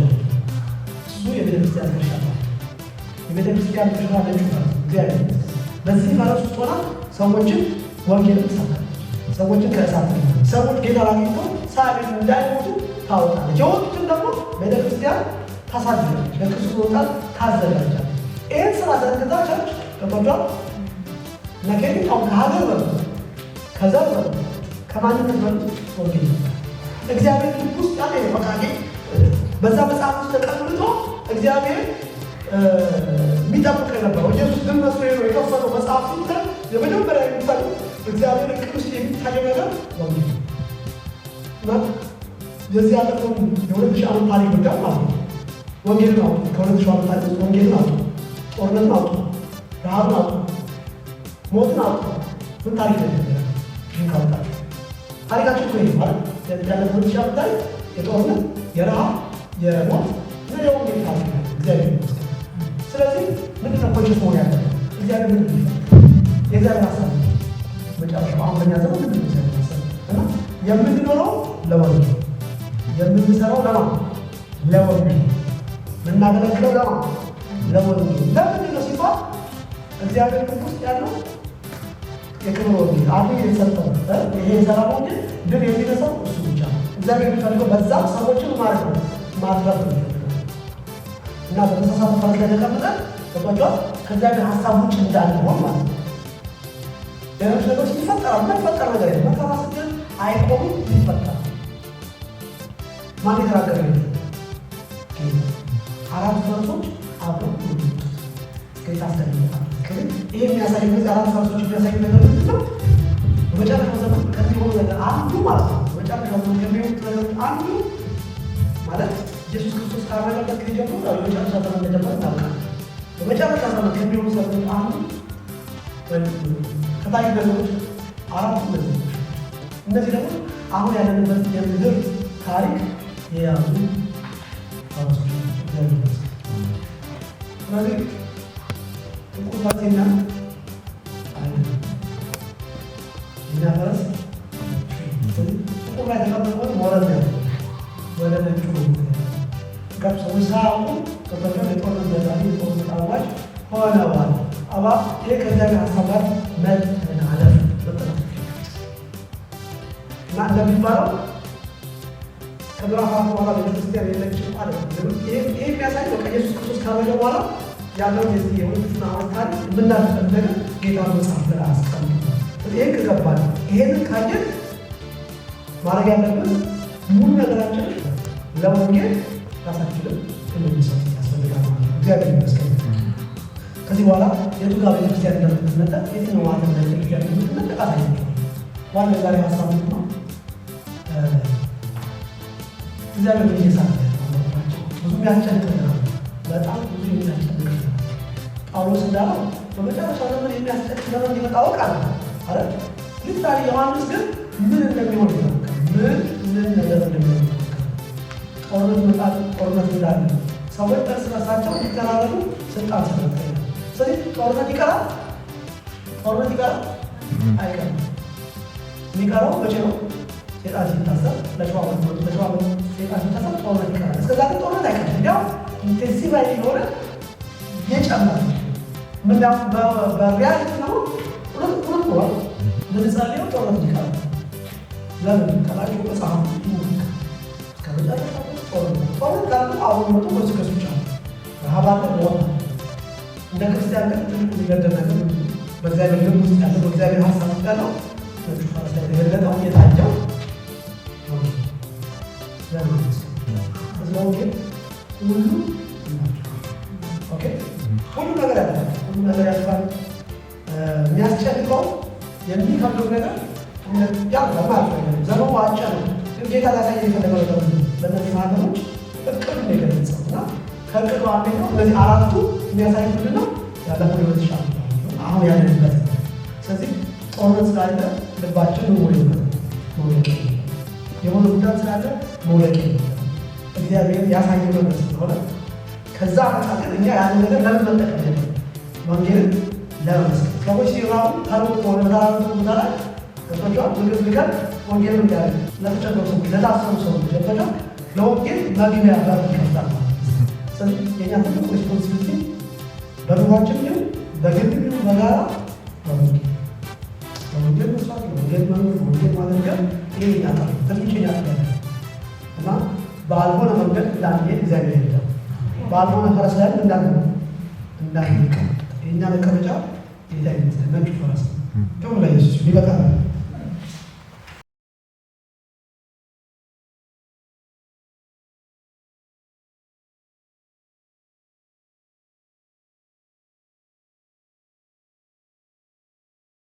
እሱ የቤተክርስቲያን ድርሻ ነው። የቤተክርስቲያን ድርሻ ነጭ ፈረስ እግዚአብሔር በዚህ ፈረስ ውስጥ ሆና ሰዎችን ወንጌል ትሰብካለች። ሰዎችን ከእሳት ሰዎች ጌታ ላግኝቶ ሳያገኙ እንዳይሞቱ ታወጣለች። የወጡትን ደግሞ ቤተክርስቲያን ታሳድጋለች፣ ለክርስቶስ ወጣት ታዘጋጃለች። ይህን ስራ ዘርግታ ቸርች ተቆዷል ለከኝታው ከሀገር በሉ ከዘር በሉ ከማንነት በሉ ወንጌል እግዚአብሔር ልብ ውስጥ ያለ በቃ በዛ መጽሐፍ ውስጥ ተቀምጦ እግዚአብሔር የሚጠብቅ የነበረው ኢየሱስ ግን መስሎ ነው የከፈተው መጽሐፍ ሲተ የመጀመሪያ የሚታየው እግዚአብሔር እቅድ ውስጥ የሚታየው ነገር ወንጌል ነው። የዚህ ያለፈውን የ2000 ዓመት ታሪክ ብቻ ማለት ነው ወንጌልን አውጡ። ከ2000 ዓመት ታሪክ ውስጥ ወንጌልን አውጡ፣ ጦርነትን አውጡ፣ ረሃብን አውጡ፣ ሞትን አውጡ። ምን ታሪክ ነው? ይህን ካወጣችሁ ታሪካችን እኮ ይሄ ማለት ያለፈው 2000 ዓመት ታሪክ የጦርነት የረሃብ የሞት እና የወንጌል ታሪክ ነው። እግዚአብሔር ይመስገን። ስለዚህ ምንድን ነው ኮንሽስ መሆን ያለ እግዚአብሔር ምንድን ነው የእግዚአብሔር ሀሳብ መጨረሻው አሁን በእኛ ዘመን ምንድን ነው እግዚአብሔር ሀሳብ እና የምንኖረው ለወንጌል የምንሰራው ለወንጌል የምናገለግለው ለወንጌል ለምንድን ነው ሲባል እግዚአብሔር ውስጥ ያለው የክብር ወንጌል አሁን የተሰጠው ይሄ የሰራ ወንጌል ድል የሚነሳው እሱ ብቻ ነው። እግዚአብሔር የሚፈልገው በዛም ሰዎችን ማለት ነው ማትረፍ ነው እና በተሳሳተ ፈረስ ላይ ተቀምጠን ተቆጇል ከእግዚአብሔር ሀሳብ ውጭ እንዳንሆን ማለት ነው። ሌሎች ነገሮች ይፈጠራል። የማይፈጠር ነገር የለም። መከራስ ግን አይቆምም፣ ይፈጠራል። ማን የተናገረ አራት ፈረሶች አብረው ጌታ አስደንቆታል። ይሄ የሚያሳይ ጊዜ አራት ፈረሶች የሚያሳይ ነገር ምንድን ነው? በመጨረሻው ዘመን ከሚሆኑ ነገር አንዱ ማለት ነው። በመጨረሻው ዘመን ከሚሆኑት ነገሮች አንዱ ማለት ኢየሱስ ክርስቶስ ካረገበት ጊዜ ጀምሮ የመጨረሻ ዘመን እንደጀመረ ታውቃለህ። በመጨረሻ ዘመን ከሚሆኑ ሰዎች አንዱ ከታሪክ ነገሮች አራቱ ነገሮች እነዚህ ደግሞ አሁን ያለንበት የምድር ታሪክ የያዙ ፈረሶች ናቸው። ስለዚህ ጥቁር ፈረስና እኛ ፈረስ ጥቁር ላይ ተቀምጠን ወረደ ወደ ነጩ ከብ ሰዎች ሳያውቁ ተፈጥሮ የጦርነት ዘዳሪ የጦርነት አዋጅ ሆነዋል። አባ ይህ ከእግዚአብሔር ሀሳብ ጋር መተላለፍ እና እንደሚባለው ከምዕራፍ አራት በኋላ ቤተክርስቲያን የለችም ማለት ነው። ይህ የሚያሳይ በቃ ኢየሱስ ክርስቶስ ካረገ በኋላ ያለው የዚህ የሁለቱን ዓመት ታሪክ የምናልፈን ነገር ጌታ መጽሐፍ ላይ አስቀምጧል። ይህን ከገባን ይሄንን ካየን ማድረግ ያለብን ሙሉ ነገራችን ለወንጌል ራሳችንን እንድንሰጥ ያስፈልጋል ማለት ነው። እግዚአብሔር ይመስገን። ከዚህ በኋላ የቱ ጋር ቤተክርስቲያን እንደምትነጠቅ የትኛው ማለት ቤተክርስቲያን እንደምትነጠቅ አሳያቸዋል። ዋና ዛሬ ሀሳብ ነው እግዚአብሔር እየሳለ ብዙ የሚያስጨንቅ በጣም ብዙ የሚያስጨንቅ ጳውሎስ እንዳለው በመጨረሻው ዘመን የሚያስጨንቅ ዘመን ሊመጣ አውቃለሁ አረ ምሳሌ ዮሐንስ ግን ምን እንደሚሆን ይታወቃል። ምን ነገር እንደሚሆን ጦርነት ይመጣል፣ ጦርነት እንዳለ ሰዎች እርስ በርሳቸው ሊተራረዱ ስልጣን ሰጥተው። ስለዚህ ጦርነት ይቀራል አይቀርም። የሚቀረው መቼ ነው? ሴጣን ሲታሰር ለሸዋ ሴጣን ሲታሰር ጦርነት ይቀራል። እስከዛ ግን ጦርነት አይቀርም። እንዲያው ኢንቴንሲቫይ የሆነ እየጨመረ ምንዳም በሪያሊቲ ነው ሁለት ወር ምንጸልየው ጦርነት ይቀራል። ለምን ከላቸው መጽሐፍ ከመጨረሻ ጦርነት ካለ አሁን መጡ ኮንሲከንሶች አሉ። ረሃብ አለ፣ ሞት አለ። እንደ ክርስቲያን ግን ትልቁ ሊገደል ነገር በእግዚአብሔር ልብ ውስጥ ያለው በእግዚአብሔር ሀሳብ ውስጥ ያለው ነጩ ፈረስ ላይ የተገለጠው የታየው እዚያው ግን ሁሉ ሁሉ ነገር ያልፋል። ሁሉ ነገር ያልፋል። የሚያስጨንቀው የሚከብደው ነገር ማለት ነው። ዘመኑ አጭር ነው። ግን ጌታ ላሳየ የፈለገው ነገር በእነዚህ ማህበሮች እቅዱ ነው የገለጸው እና ከእቅዱ አንደኛው እነዚህ አራቱ የሚያሳይ ምንድን ነው? ያለፈው ሊሆን ይችላል አሁን ያለንበት። ስለዚህ ጦርነት ስላለ ልባችን መውደቅ የሆነ ጉዳት ስላለ መውደቅ እግዚአብሔር ያሳየው ነገር ስለሆነ ከዛ አንጻር ግን እኛ ያንን ነገር ለምን መጠቀም ያለ ወንጌልን ለመስጠት ሰዎች ሲራቡ ተርቦ ከሆነ ተራራቱ ቦታ ላይ ገብቷቸዋል። ምግብ ልቀን ወንጌል እንዳለ ለተቸገሩ ሰዎች ለታሰሩ ሰዎች ገብቷቸዋል። ለወንጌል መግቢያ በር ይከፍታል ማለት ነው። ስለዚህ የእኛ ትልቁ ሬስፖንሲቢሊቲ በኑሯችን ግን በግል ግን በጋራ በወንጌል መስራት ወንጌል መኖር ወንጌል ማድረግ ይህ ይናጣል ትንሽ ያለ እና ባልሆነ መንገድ እንዳንሄድ እግዚአብሔር ይርዳል። ባልሆነ ፈረስ ላይ እንዳንቀመጥ የእኛ መቀመጫ ጌታ ይመስገን ነጩ ፈረስ ነው። ኢየሱስ ይበቃል።